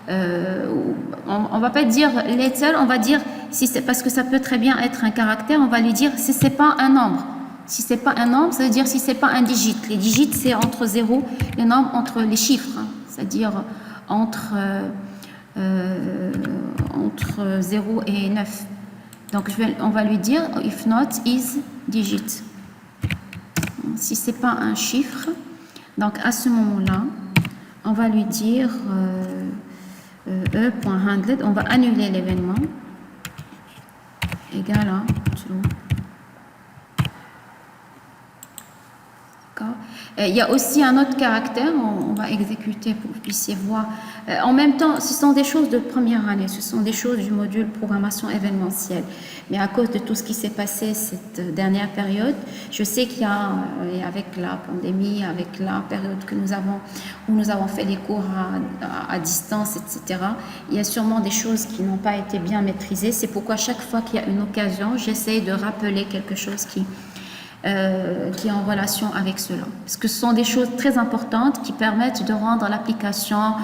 on va pas dire letter, on va dire, si c'est parce que ça peut très bien être un caractère, on va lui dire si c'est pas un nombre. Si c'est pas un nombre, ça veut dire si c'est pas un digit. Les digits, c'est entre 0, les nombres entre les chiffres, hein, c'est-à-dire entre 0 et 9. Donc on va lui dire if not is digit. Si c'est pas un chiffre, donc à ce moment-là, on va lui dire e.handled, on va annuler l'événement égal à true. D'accord. Il y a aussi un autre caractère, on va exécuter pour que vous puissiez voir. En même temps, ce sont des choses de première année, ce sont des choses du module programmation événementielle. Mais à cause de tout ce qui s'est passé cette dernière période, je sais qu'il y a, avec la pandémie, avec la période que nous avons, où nous avons fait les cours à distance, etc., il y a sûrement des choses qui n'ont pas été bien maîtrisées. C'est pourquoi chaque fois qu'il y a une occasion, j'essaie de rappeler quelque chose qui est en relation avec cela. Parce que ce sont des choses très importantes qui permettent de rendre l'application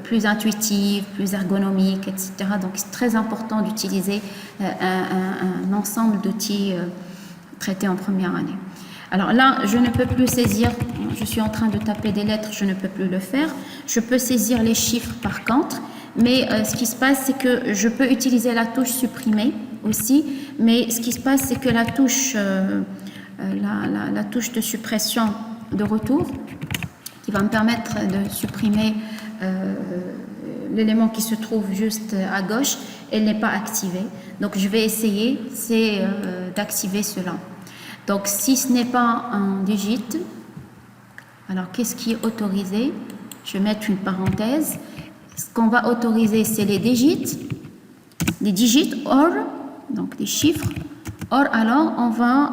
plus intuitive, plus ergonomique, etc. Donc c'est très important d'utiliser un ensemble d'outils traités en première année. Alors là, je ne peux plus saisir, je suis en train de taper des lettres, je ne peux plus le faire. Je peux saisir les chiffres par contre, mais ce qui se passe, c'est que je peux utiliser la touche supprimer aussi, mais ce qui se passe, c'est que la touche, la touche de suppression de retour, qui va me permettre de supprimer l'élément qui se trouve juste à gauche, elle n'est pas activée. Donc je vais essayer, c'est d'activer cela. Donc si ce n'est pas un digit, alors qu'est-ce qui est autorisé? Je vais mettre une parenthèse. Ce qu'on va autoriser, c'est les digits or, donc des chiffres. Or, alors, on va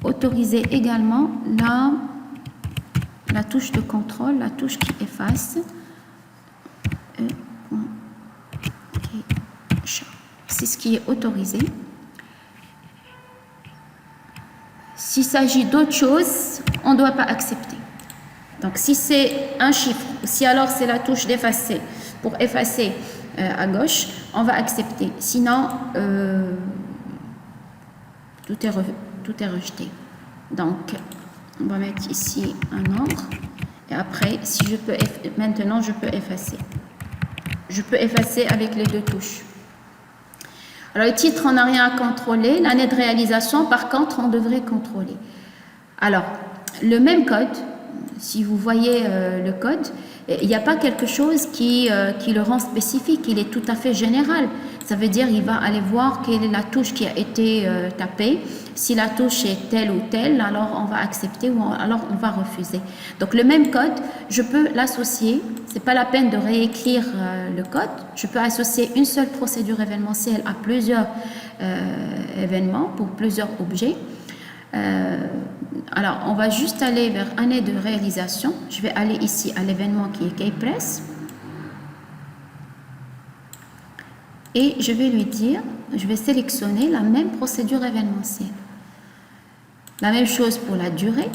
autoriser également la touche de contrôle, la touche qui efface. C'est ce qui est autorisé. S'il s'agit d'autre chose, on ne doit pas accepter. Donc, si c'est un chiffre, si alors c'est la touche d'effacer, pour effacer à gauche, on va accepter. Sinon, tout est rejeté. Donc, on va mettre ici un nombre. Et après, si je peux maintenant, je peux effacer. Je peux effacer avec les deux touches. Alors, le titre, on n'a rien à contrôler. L'année de réalisation, par contre, on devrait contrôler. Alors, le même code, si vous voyez le code, il n'y a pas quelque chose qui le rend spécifique, il est tout à fait général. Ça veut dire qu'il va aller voir quelle est la touche qui a été tapée. Si la touche est telle ou telle, alors on va accepter ou alors on va refuser. Donc le même code, je peux l'associer. Ce n'est pas la peine de réécrire le code. Je peux associer une seule procédure événementielle à plusieurs événements pour plusieurs objets. Alors, on va juste aller vers année de réalisation. Je vais aller ici à l'événement qui est keypress. et je vais lui dire, je vais sélectionner la même procédure événementielle. La même chose pour la durée,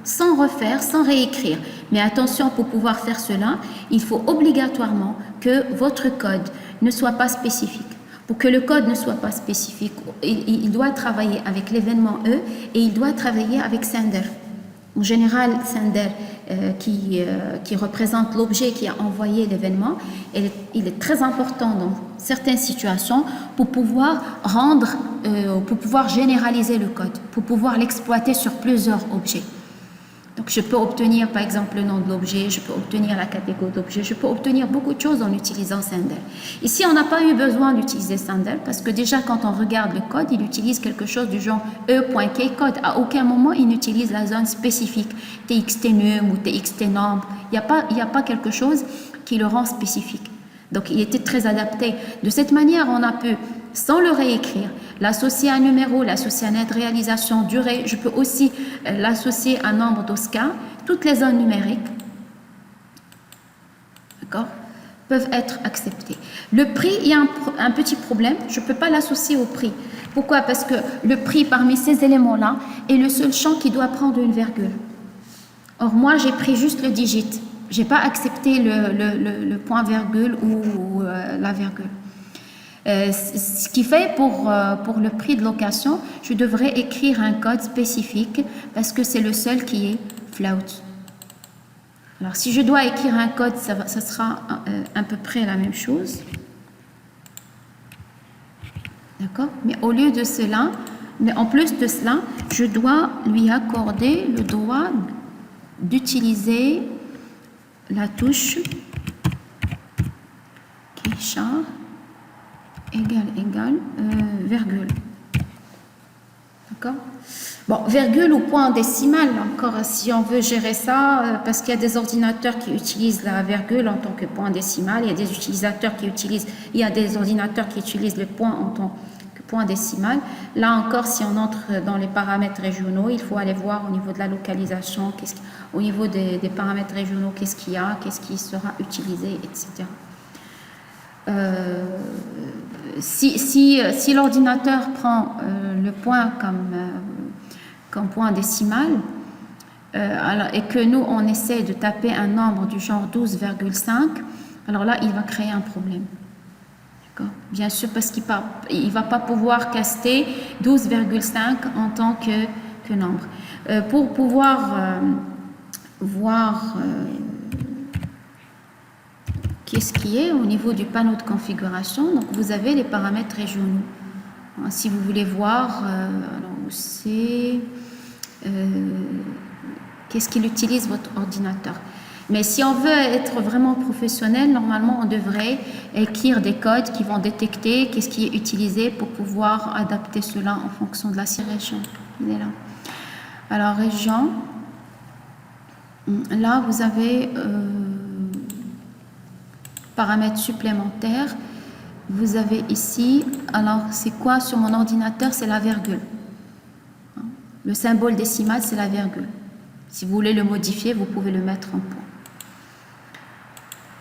sans refaire, sans réécrire. Mais attention, pour pouvoir faire cela, il faut obligatoirement que votre code ne soit pas spécifique. Pour que le code ne soit pas spécifique, il doit travailler avec l'événement E et il doit travailler avec sender. En général, sender qui représente l'objet qui a envoyé l'événement, il est très important dans certaines situations pour pouvoir pour pouvoir généraliser le code, pour pouvoir l'exploiter sur plusieurs objets. Donc, je peux obtenir, par exemple, le nom de l'objet, je peux obtenir la catégorie d'objet, je peux obtenir beaucoup de choses en utilisant sender. Ici, on n'a pas eu besoin d'utiliser sender parce que déjà, quand on regarde le code, il utilise quelque chose du genre e.kcode. À aucun moment, il n'utilise la zone spécifique, txtnum ou txtnombre. Il n'y a pas quelque chose qui le rend spécifique. Donc, il était très adapté. De cette manière, on a pu, sans le réécrire, l'associer à un numéro, l'associer à une aide réalisation, durée. Je peux aussi l'associer à un nombre d'Oscar. Toutes les zones numériques, d'accord, peuvent être acceptées. Le prix, il y a un petit problème. Je ne peux pas l'associer au prix. Pourquoi? Parce que le prix, parmi ces éléments-là, est le seul champ qui doit prendre une virgule. Or, moi, j'ai pris juste le digit. Je n'ai pas accepté le point-virgule ou la virgule. Ce qui fait pour le prix de location, je devrais écrire un code spécifique parce que c'est le seul qui est float. Alors, si je dois écrire un code, ça sera à peu près la même chose. D'accord? Mais au lieu de cela, mais en plus de cela, je dois lui accorder le droit d'utiliser la touche qui char égale virgule. D'accord? Bon, virgule ou point décimal, encore si on veut gérer ça, parce qu'il y a des ordinateurs qui utilisent la virgule en tant que point décimal, il y a des ordinateurs qui utilisent le point en tant que point décimal. Là encore, si on entre dans les paramètres régionaux, il faut aller voir au niveau de la localisation, au niveau des paramètres régionaux, qu'est-ce qu'il y a, qu'est-ce qui sera utilisé, etc. Si l'ordinateur prend le point comme point décimal et que nous, on essaie de taper un nombre du genre 12,5, alors là, il va créer un problème. Bien sûr, parce qu'il ne va pas pouvoir caster 12,5 en tant que nombre. Pour pouvoir voir qu'est-ce qui est au niveau du panneau de configuration, donc vous avez les paramètres régionaux. Si vous voulez voir, c'est qu'est-ce qu'il utilise votre ordinateur. Mais si on veut être vraiment professionnel, normalement, on devrait écrire des codes qui vont détecter qu'est-ce qui est utilisé pour pouvoir adapter cela en fonction de la région. Il est là. Alors, région, là, vous avez paramètres supplémentaires. Vous avez ici, alors, c'est quoi sur mon ordinateur? C'est la virgule. Le symbole décimal, c'est la virgule. Si vous voulez le modifier, vous pouvez le mettre en point.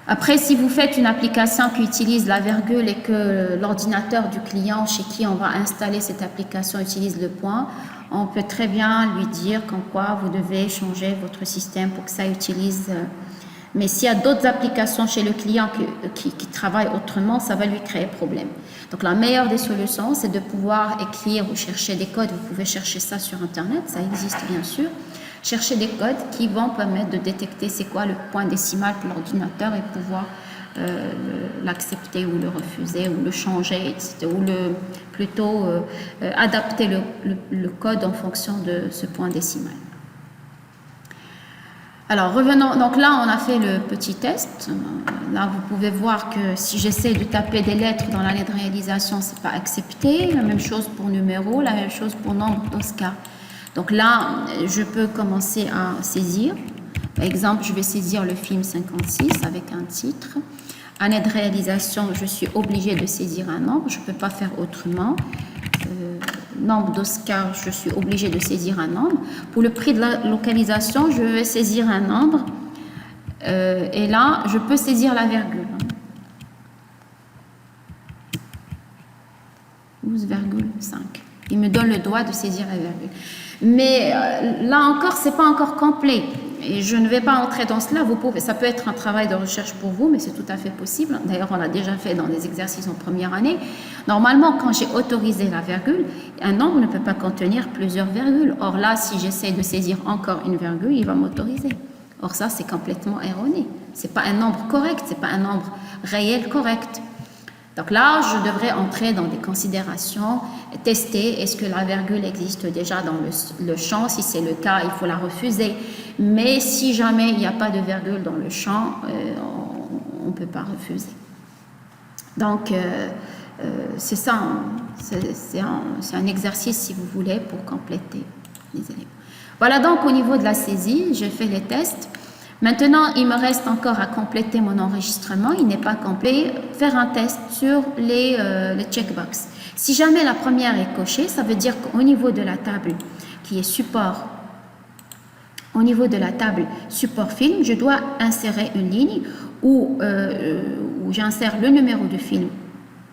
Après, si vous faites une application qui utilise la virgule et que l'ordinateur du client chez qui on va installer cette application utilise le point, on peut très bien lui dire qu'en quoi vous devez changer votre système pour que ça utilise. Mais s'il y a d'autres applications chez le client qui travaillent autrement, ça va lui créer problème. Donc la meilleure des solutions, c'est de pouvoir écrire ou chercher des codes. Vous pouvez chercher ça sur Internet, ça existe bien sûr. Chercher des codes qui vont permettre de détecter c'est quoi le point décimal pour l'ordinateur et pouvoir l'accepter ou le refuser ou le changer, etc. Ou plutôt adapter le code en fonction de ce point décimal. Alors revenons, donc là on a fait le petit test. Là vous pouvez voir que si j'essaie de taper des lettres dans la lettre de réalisation, c'est pas accepté. La même chose pour numéro, la même chose pour nombre d'Oscar. Donc là, je peux commencer à saisir. Par exemple, je vais saisir le film 56 avec un titre. En aide réalisation, je suis obligée de saisir un nombre. Je ne peux pas faire autrement. Nombre d'Oscar, je suis obligée de saisir un nombre. Pour le prix de la localisation, je vais saisir un nombre. Et là, je peux saisir la virgule. 12,5. Il me donne le droit de saisir la virgule. Mais là encore, c'est pas encore complet. Et je ne vais pas entrer dans cela. Ça peut être un travail de recherche pour vous, mais c'est tout à fait possible. D'ailleurs, on l'a déjà fait dans des exercices en première année. Normalement, quand j'ai autorisé la virgule, un nombre ne peut pas contenir plusieurs virgules. Or là, si j'essaie de saisir encore une virgule, il va m'autoriser. Or ça, c'est complètement erroné. C'est pas un nombre correct, c'est pas un nombre réel correct. Donc là, je devrais entrer dans des considérations, tester est-ce que la virgule existe déjà dans le champ. Si c'est le cas, il faut la refuser. Mais si jamais il n'y a pas de virgule dans le champ, on ne peut pas refuser. Donc, c'est ça, c'est un exercice, si vous voulez, pour compléter les éléments. Voilà donc au niveau de la saisie, j'ai fait les tests. Maintenant, il me reste encore à compléter mon enregistrement. Il n'est pas complet. Faire un test sur les checkbox. Si jamais la première est cochée, ça veut dire qu'au niveau de la table qui est support, au niveau de la table support film, je dois insérer une ligne où j'insère le numéro du film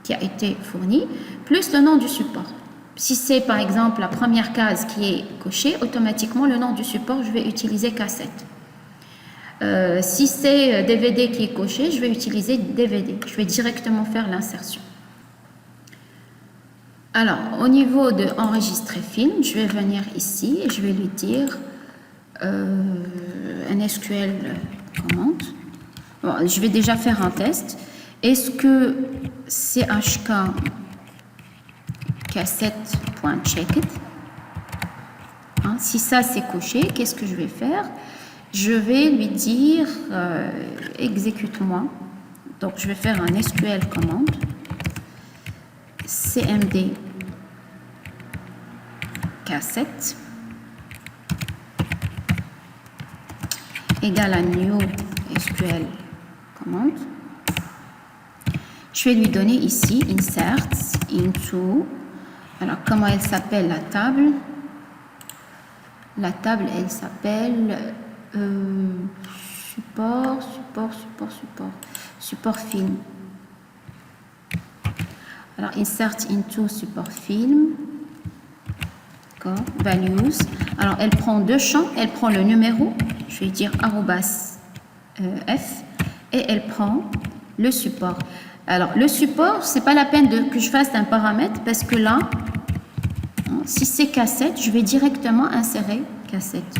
qui a été fourni, plus le nom du support. Si c'est par exemple la première case qui est cochée, automatiquement le nom du support, je vais utiliser cassette. Si c'est DVD qui est coché, je vais utiliser DVD. Je vais directement faire l'insertion. Alors, au niveau de enregistrer film, je vais venir ici et je vais lui dire un SQL commande. Bon, je vais déjà faire un test. Est-ce que chk cassette.checked, si ça c'est coché, qu'est-ce que je vais faire? Je vais lui dire exécute-moi. Donc je vais faire un SQL commande cmd cassette égale à new SQL commande. Je vais lui donner ici insert into. Alors comment elle s'appelle la table? La table elle s'appelle support film. Alors insert into support film. D'accord, values. Alors elle prend deux champs, elle prend le numéro, je vais dire arrobas f, et elle prend le support. Alors le support, c'est pas la peine que je fasse un paramètre parce que là, si c'est cassette, je vais directement insérer cassette.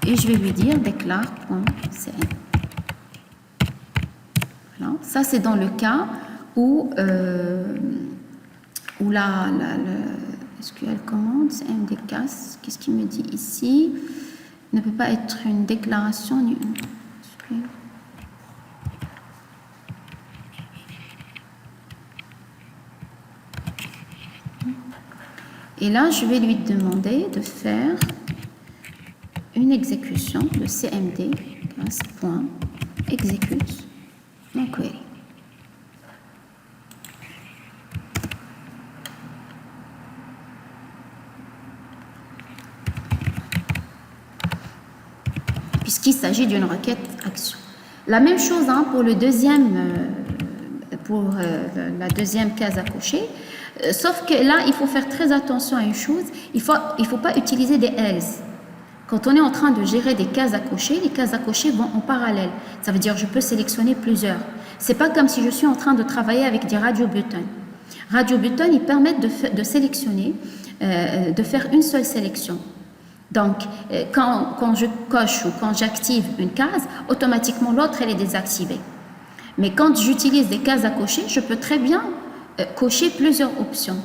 Et je vais lui dire déclare.cn. Voilà. Ça, c'est dans le cas où la SQL commande, cmd casse, qu'est-ce qu'il me dit ici? Ne peut pas être une déclaration ni une SQL. Et là, je vais lui demander de faire une exécution de cmd execute mon query. Puisqu'il s'agit d'une requête action. La même chose pour le deuxième, la deuxième case à cocher. Sauf que là, il faut faire très attention à une chose, il faut pas utiliser des else. Quand on est en train de gérer des cases à cocher, les cases à cocher vont en parallèle. Ça veut dire que je peux sélectionner plusieurs. C'est pas comme si je suis en train de travailler avec des radio buttons. Radio buttons, ils permettent de sélectionner, de faire une seule sélection. Donc, quand je coche ou quand j'active une case, automatiquement l'autre, elle est désactivée. Mais quand j'utilise des cases à cocher, je peux très bien cocher plusieurs options.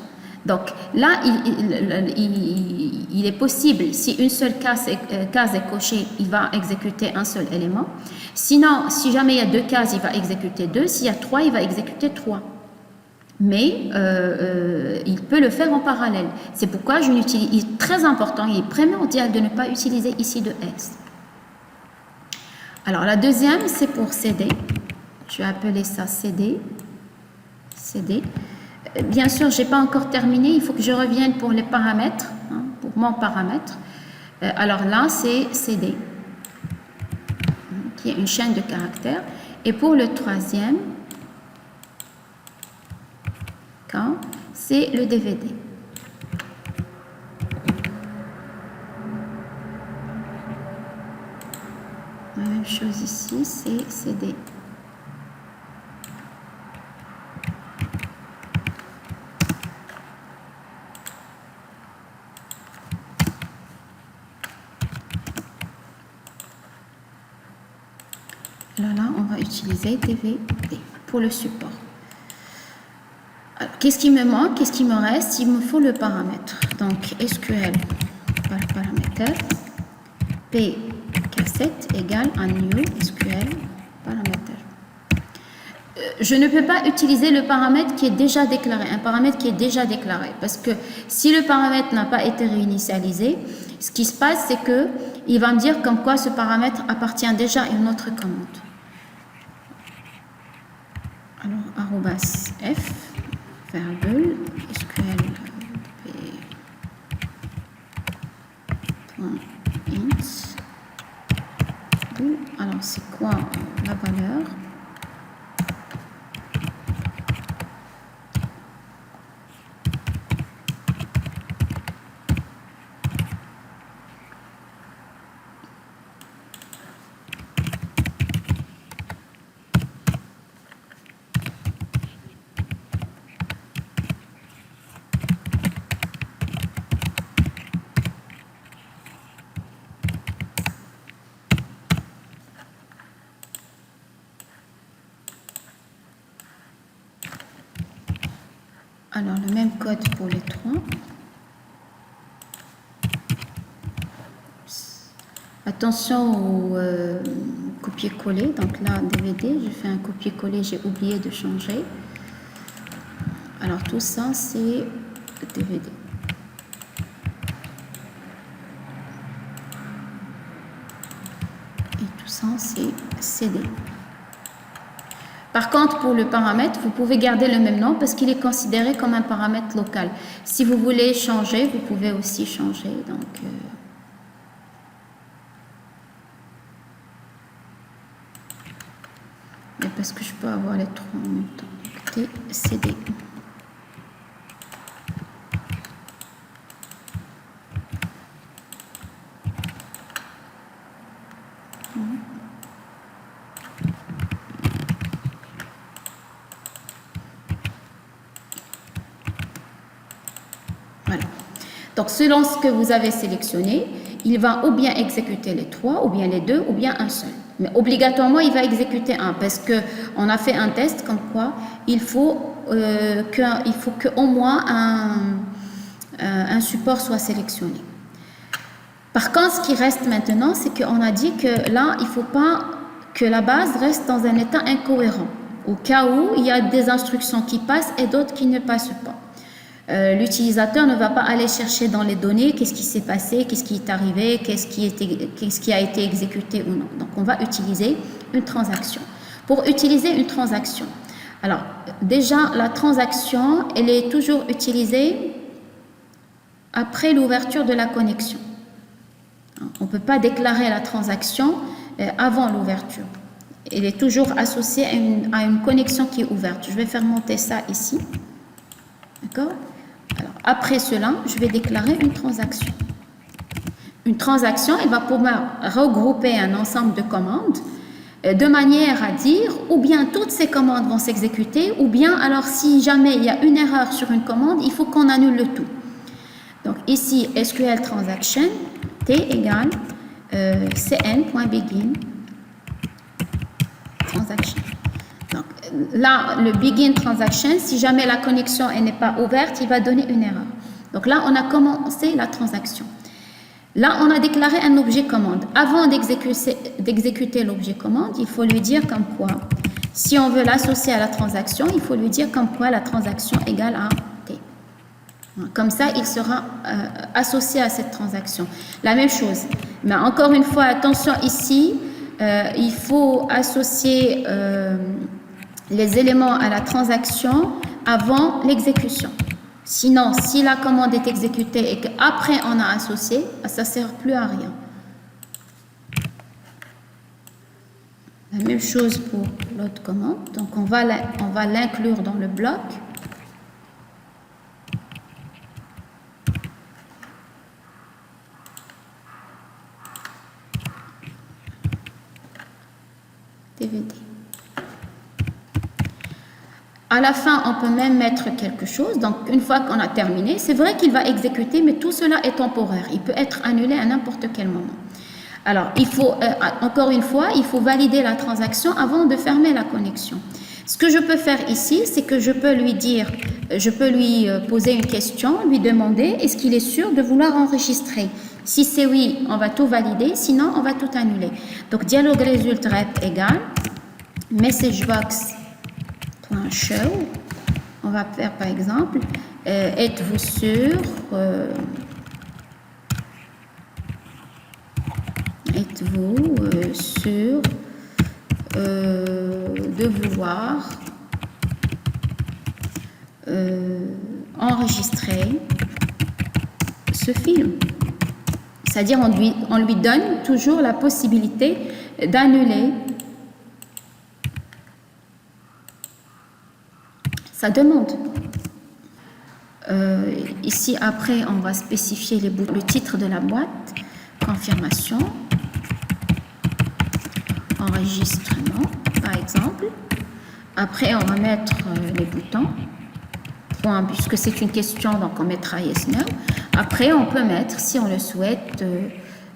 Donc là, il est possible, si une seule case est cochée, il va exécuter un seul élément. Sinon, si jamais il y a deux cases, il va exécuter deux. S'il y a trois, il va exécuter trois. Mais il peut le faire en parallèle. C'est pourquoi il est très important, il est primordial de ne pas utiliser ici de else. Alors la deuxième, c'est pour CD. Je vais appeler ça CD. Bien sûr, je n'ai pas encore terminé, il faut que je revienne pour les paramètres, pour mon paramètre. Alors là, c'est CD, qui est une chaîne de caractères. Et pour le troisième, c'est le DVD. La même chose ici, c'est CD. Là, on va utiliser DVD pour le support. Qu'est-ce qui me manque? Qu'est-ce qui me reste? Il me faut le paramètre. Donc, SQL par paramètre, P cassette égale un new SQL paramètre. Je ne peux pas utiliser le paramètre qui est déjà déclaré, un paramètre qui est déjà déclaré, parce que si le paramètre n'a pas été réinitialisé, ce qui se passe, c'est que il va me dire comme quoi ce paramètre appartient déjà à une autre commande. Alors, arrobas f, virgule, SQL, int. Alors, c'est quoi la valeur? Alors, le même code pour les trois. Attention au copier-coller. Donc là, DVD, j'ai fait un copier-coller, j'ai oublié de changer. Alors, tout ça, c'est DVD. Et tout ça, c'est CD. Par contre, pour le paramètre, vous pouvez garder le même nom parce qu'il est considéré comme un paramètre local. Si vous voulez changer, vous pouvez aussi changer. Donc, mais parce que je peux avoir les trois en même temps. Donc, CD. Voilà. Donc, selon ce que vous avez sélectionné, il va ou bien exécuter les trois, ou bien les deux, ou bien un seul. Mais obligatoirement, il va exécuter un, parce qu'on a fait un test comme quoi il faut qu'au moins un support soit sélectionné. Par contre, ce qui reste maintenant, c'est qu'on a dit que là, il ne faut pas que la base reste dans un état incohérent, au cas où il y a des instructions qui passent et d'autres qui ne passent pas. L'utilisateur ne va pas aller chercher dans les données qu'est-ce qui s'est passé, qu'est-ce qui est arrivé, qu'est-ce qui a été exécuté ou non. Donc, on va utiliser une transaction. Pour utiliser une transaction, alors déjà, la transaction, elle est toujours utilisée après l'ouverture de la connexion. On ne peut pas déclarer la transaction avant l'ouverture. Elle est toujours associée à une connexion qui est ouverte. Je vais faire monter ça ici. D'accord ? Alors, après cela, je vais déclarer une transaction. Une transaction, elle va pouvoir regrouper un ensemble de commandes de manière à dire ou bien toutes ces commandes vont s'exécuter ou bien alors si jamais il y a une erreur sur une commande, il faut qu'on annule le tout. Donc ici, SQL transaction, T égale cn.begin transaction. Donc, là, le begin transaction, si jamais la connexion n'est pas ouverte, il va donner une erreur. Donc là, on a commencé la transaction. Là, on a déclaré un objet commande. Avant d'exécuter l'objet commande, il faut lui dire comme quoi, si on veut l'associer à la transaction, il faut lui dire comme quoi la transaction égale à T. Comme ça, il sera associé à cette transaction. La même chose. Mais encore une fois, attention ici, il faut associer les éléments à la transaction avant l'exécution. Sinon, si la commande est exécutée et qu'après on a associé, ça ne sert plus à rien. La même chose pour l'autre commande. Donc, on va l'inclure dans le bloc. DVD. À la fin, on peut même mettre quelque chose. Donc, une fois qu'on a terminé, c'est vrai qu'il va exécuter, mais tout cela est temporaire. Il peut être annulé à n'importe quel moment. Alors, il faut, encore une fois, il faut valider la transaction avant de fermer la connexion. Ce que je peux faire ici, c'est que je peux lui dire, je peux lui poser une question, lui demander est-ce qu'il est sûr de vouloir enregistrer. Si c'est oui, on va tout valider, sinon on va tout annuler. Donc, dialogue result rep égale messagebox.show. On va faire par exemple, êtes-vous sûr sûr de vouloir enregistrer ce film. C'est-à-dire on lui donne toujours la possibilité d'annuler sa demande. Ici, après, on va spécifier le titre de la boîte, confirmation, enregistrement, par exemple. Après, on va mettre les boutons, point, puisque c'est une question, donc on mettra yes, no. Après, on peut mettre, si on le souhaite,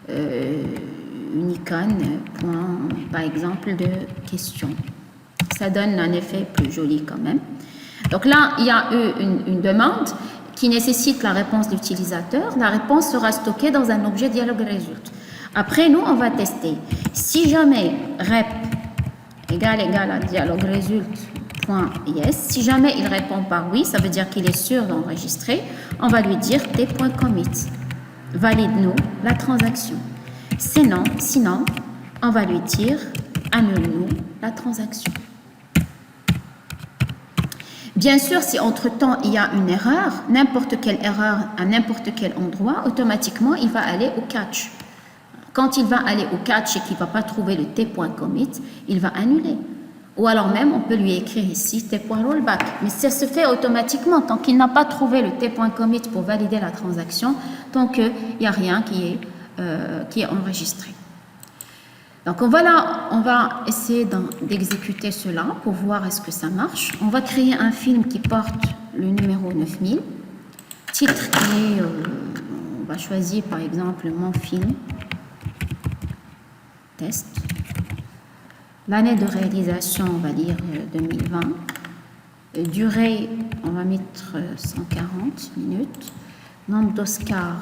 une icône, point, par exemple, de question. Ça donne un effet plus joli quand même. Donc là, il y a eu une demande qui nécessite la réponse de l'utilisateur. La réponse sera stockée dans un objet dialogue result. Après, nous, on va tester. Si jamais rep égale à dialogue result.yes, si jamais il répond par oui, ça veut dire qu'il est sûr d'enregistrer, on va lui dire t.commit. Valide-nous la transaction. Sinon, on va lui dire annule-nous la transaction. Bien sûr, si entre-temps il y a une erreur, n'importe quelle erreur à n'importe quel endroit, automatiquement il va aller au catch. Quand il va aller au catch et qu'il ne va pas trouver le t.commit, il va annuler. Ou alors même, on peut lui écrire ici t.rollback. Mais ça se fait automatiquement tant qu'il n'a pas trouvé le t.commit pour valider la transaction, tant qu'il n'y a rien qui est enregistré. Donc on va essayer d'exécuter cela pour voir est-ce que ça marche. On va créer un film qui porte le numéro 9000. Titre clé, on va choisir par exemple mon film. Test. L'année de réalisation, on va dire 2020. Durée, on va mettre 140 minutes. Nombre d'Oscars,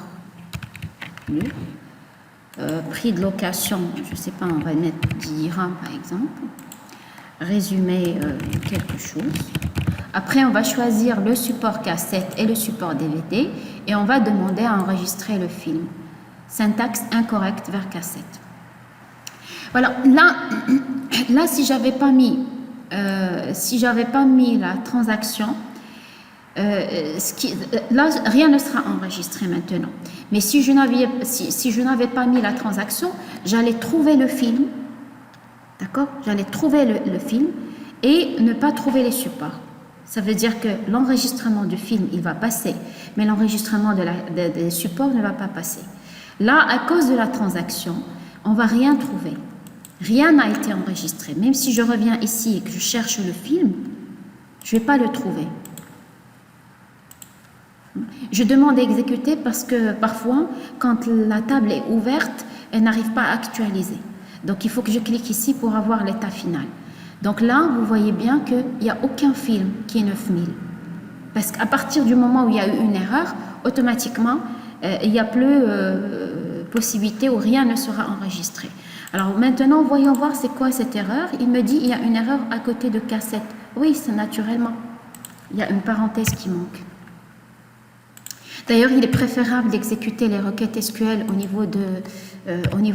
bleu. Prix de location, je ne sais pas, on va mettre 10 dirhams par exemple. Résumé quelque chose. Après, on va choisir le support cassette et le support DVD et on va demander à enregistrer le film. Syntaxe incorrecte vers cassette. Voilà, là si j'avais pas mis la transaction, là rien ne sera enregistré maintenant. Mais si je n'avais pas mis la transaction, j'allais trouver le film, d'accord? J'allais trouver le film et ne pas trouver les supports. Ça veut dire que l'enregistrement du film, il va passer, mais l'enregistrement des supports ne va pas passer. Là, à cause de la transaction, on va rien trouver. Rien n'a été enregistré. Même si je reviens ici et que je cherche le film, je ne vais pas le trouver. Je demande d'exécuter parce que parfois, quand la table est ouverte, elle n'arrive pas à actualiser. Donc, il faut que je clique ici pour avoir l'état final. Donc là, vous voyez bien qu'il n'y a aucun film qui est 9000. Parce qu'à partir du moment où il y a eu une erreur, automatiquement, il n'y a plus possibilité où rien ne sera enregistré. Alors maintenant, voyons voir c'est quoi cette erreur. Il me dit il y a une erreur à côté de cassette. Oui, c'est naturellement. Il y a une parenthèse qui manque. D'ailleurs, il est préférable d'exécuter les requêtes SQL au niveau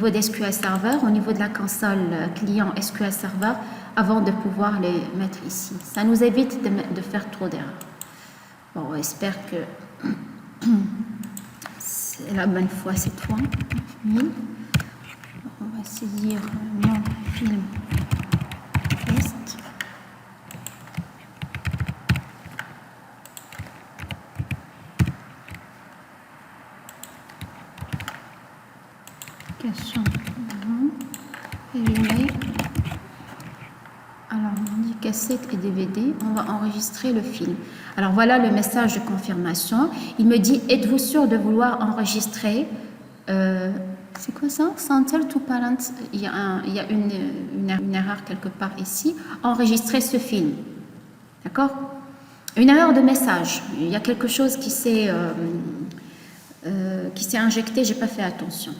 d'SQL Server, au niveau de la console client SQL Server, avant de pouvoir les mettre ici. Ça nous évite de faire trop d'erreurs. Bon, j'espère que c'est la bonne fois cette fois. On va saisir mon film test. Question. Éliminer. cassette et DVD, on va enregistrer le film. Alors voilà le message de confirmation. Il me dit, êtes-vous sûr de vouloir enregistrer c'est quoi ça? Central to parent. Il y a une erreur quelque part ici. Enregistrer ce film. D'accord? Une erreur de message. Il y a quelque chose qui s'est injecté, j'ai pas fait attention.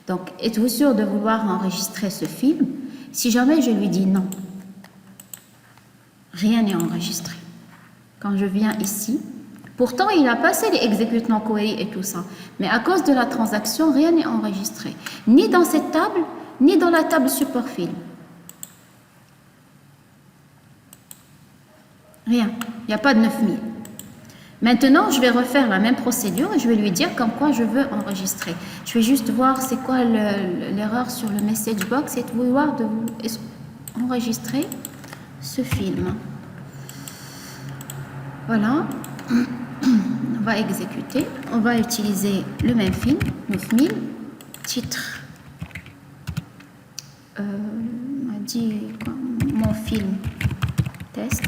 Donc, êtes-vous sûr de vouloir enregistrer ce film? Si jamais je lui dis non, rien n'est enregistré. Quand je viens ici, pourtant il a passé les execute non query et tout ça, mais à cause de la transaction, rien n'est enregistré. Ni dans cette table, ni dans la table support film. Rien, il n'y a pas de 9000. Maintenant, je vais refaire la même procédure et je vais lui dire comme quoi je veux enregistrer. Je vais juste voir c'est quoi l'erreur sur le message box et vouloir enregistrer ce film. Voilà. On va exécuter. On va utiliser le même film, 9000. Titre. On a dit quoi? Mon film test.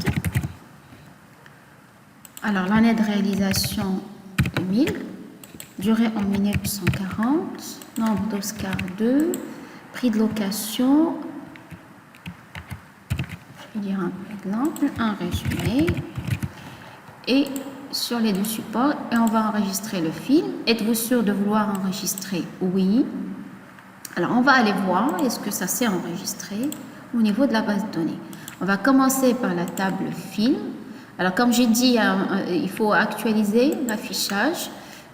Alors, l'année de réalisation 2000, durée en minutes 140, nombre d'Oscar 2, prix de location, je vais dire un exemple, un résumé, et sur les deux supports, et on va enregistrer le film. Êtes-vous sûr de vouloir enregistrer? Oui. Alors, on va aller voir, est-ce que ça s'est enregistré au niveau de la base de données. On va commencer par la table film. Alors, comme j'ai dit, il faut actualiser l'affichage.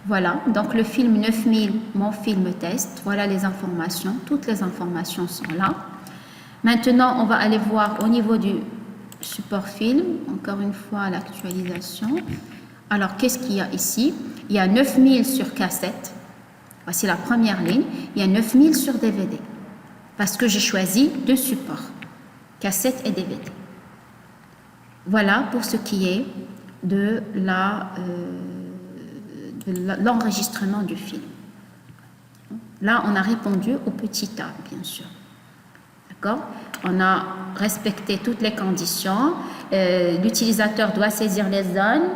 Voilà, donc le film 9000, mon film test. Voilà les informations, toutes les informations sont là. Maintenant, on va aller voir au niveau du support film, encore une fois l'actualisation. Alors, qu'est-ce qu'il y a ici? Il y a 9000 sur cassette. Voici la première ligne. Il y a 9000 sur DVD. Parce que j'ai choisi deux supports, cassette et DVD. Voilà pour ce qui est de l'enregistrement du film. Là, on a répondu au petit A, bien sûr. D'accord? On a respecté toutes les conditions. L'utilisateur doit saisir les zones.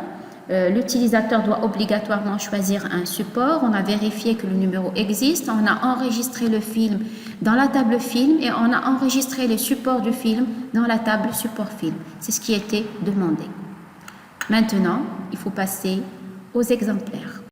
L'utilisateur doit obligatoirement choisir un support. On a vérifié que le numéro existe. On a enregistré le film dans la table film et on a enregistré les supports du film dans la table support film. C'est ce qui était demandé. Maintenant, il faut passer aux exemplaires.